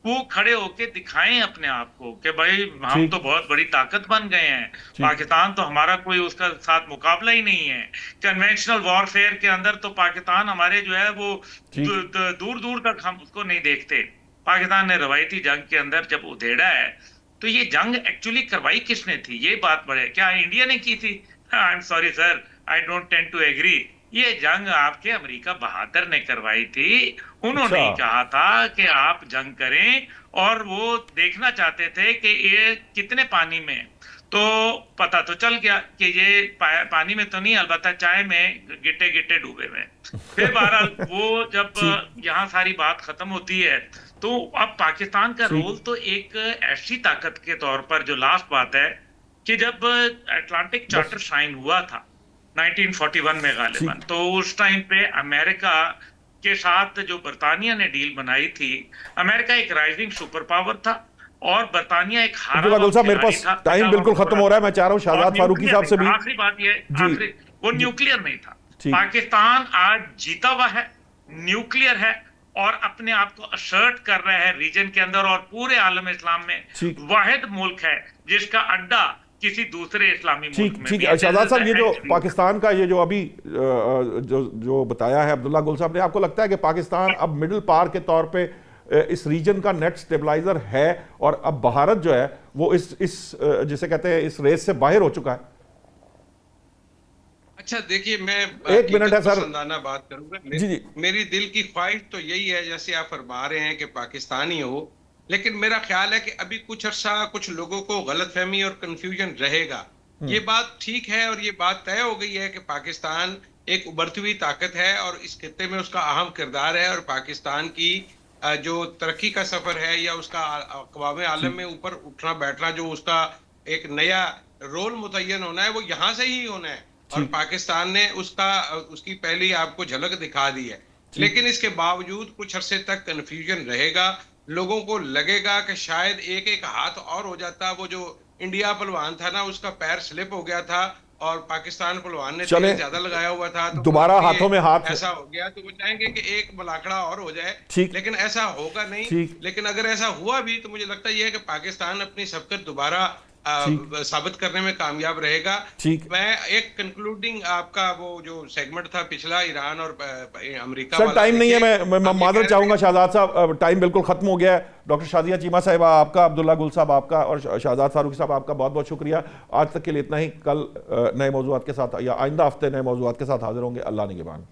वो खड़े होके दिखाएं अपने आप को कि भाई हम तो बहुत बड़ी ताकत बन गए हैं, पाकिस्तान तो हमारा कोई उसका साथ मुकाबला ही नहीं है। कन्वेंशनल वॉरफेयर के अंदर तो पाकिस्तान हमारे जो है वो दूर दूर तक हम उसको नहीं देखते। पाकिस्तान ने रवायती जंग के अंदर जब उधेड़ा है, तो ये जंग एक्चुअली करवाई किसने थी, ये बात बड़े, क्या इंडिया ने की थी? I am sorry sir, I don't tend to agree. ये जंग आपके अमेरिका बहादुर ने करवाई थी। उन्होंने कहा था कि आप जंग करें और वो देखना चाहते थे कि ये कितने पानी में। तो पता तो चल गया कि ये पानी में तो नहीं, अलबत्ता चाय में गिट्टे गिट्टे डूबे में। फिर बहरहाल वो जब यहाँ सारी बात खत्म होती है, तो अब पाकिस्तान का रोल तो एक ऐसी ताकत के तौर पर, जो लास्ट बात है कि जब अटलांटिक चार्टर साइन हुआ था 1941 में गालिबन, तो उस टाइम पे अमेरिका के साथ जो बरतानिया ने डील बनाई थी, अमेरिका एक राइजिंग सुपर पावर था और बरतानिया एक हारा हुआ साहब, मेरे पास टाइम बिल्कुल खत्म हो रहा है। मैं चाह रहा हूँ शाहजाद फारूकी साहब से भी आखिरी बात ये, वो न्यूक्लियर नहीं था। पाकिस्तान आज जीता हुआ है, न्यूक्लियर है और अपने आप को असर्ट कर रहा है रीजन के अंदर और पूरे आलम इस्लाम में वाहिद मुल्क है जिसका अड्डा किसी दूसरे इस्लामी मुल्क में। ठीक है शाहजाद साहब, ये जो पाकिस्तान का ये जो अभी जो बताया है अब्दुल्ला गुल साहब ने, आपको लगता है कि पाकिस्तान अब मिडिल पावर के तौर पे इस रीजन का नेट स्टेबलाइजर है और अब भारत जो है वो इस जिसे कहते हैं इस रेस से बाहर हो चुका है? अच्छा देखिए, मैं एक मिनट है सर, बात करूंगा। मेरी दिल की ख्वाहिश तो यही है, जैसे आप फरमा रहे हैं कि पाकिस्तानी हो, लेकिन मेरा ख्याल है कि अभी कुछ अरसा कुछ लोगों को गलतफहमी और कंफ्यूजन रहेगा। ये बात ठीक है और ये बात तय हो गई है कि पाकिस्तान एक उभरती हुई ताकत है और इस खित्ते में उसका अहम किरदार है और पाकिस्तान की जो तरक्की का सफर है या उसका अक़वाम आलम में ऊपर उठना बैठना, जो उसका एक नया रोल मुतय्यन होना है, वो यहाँ से ही होना है और पाकिस्तान ने उसकी पहली आपको झलक दिखा दी है। लेकिन इसके बावजूद कुछ अरसे तक कंफ्यूजन रहेगा। लोगों को लगेगा कि शायद एक एक हाथ और हो जाता, वो जो इंडिया पहलवान था ना, उसका पैर स्लिप हो गया था और पाकिस्तान पहलवान ने तेल ज्यादा लगाया हुआ था, तो दोबारा हाथों में हाथ ऐसा हो गया, तो वो चाहेंगे कि एक मलाखड़ा और हो जाए, लेकिन ऐसा होगा नहीं। लेकिन अगर ऐसा हुआ भी तो मुझे लगता यह है कि पाकिस्तान अपनी सबकत दोबारा साबित करने में कामयाब रहेगा। मैं एक कंक्लूडिंग आपका वो जो सेगमेंट था पिछला ईरान और अमेरिका सर, टाइम नहीं है, मैं माजरत चाहूंगा शाहजाद साहब, टाइम बिल्कुल खत्म हो गया है। डॉक्टर शादिया चीमा साहिबा आपका, अब्दुल्ला गुल साहब आपका और शाहजाद फारूकी साहब आपका बहुत बहुत शुक्रिया। आज तक के लिए इतना ही। कल नए मौजूआत के साथ या आइंदा हफ्ते नए मौजूआत के साथ हाजिर होंगे। अल्लाह निगहबान।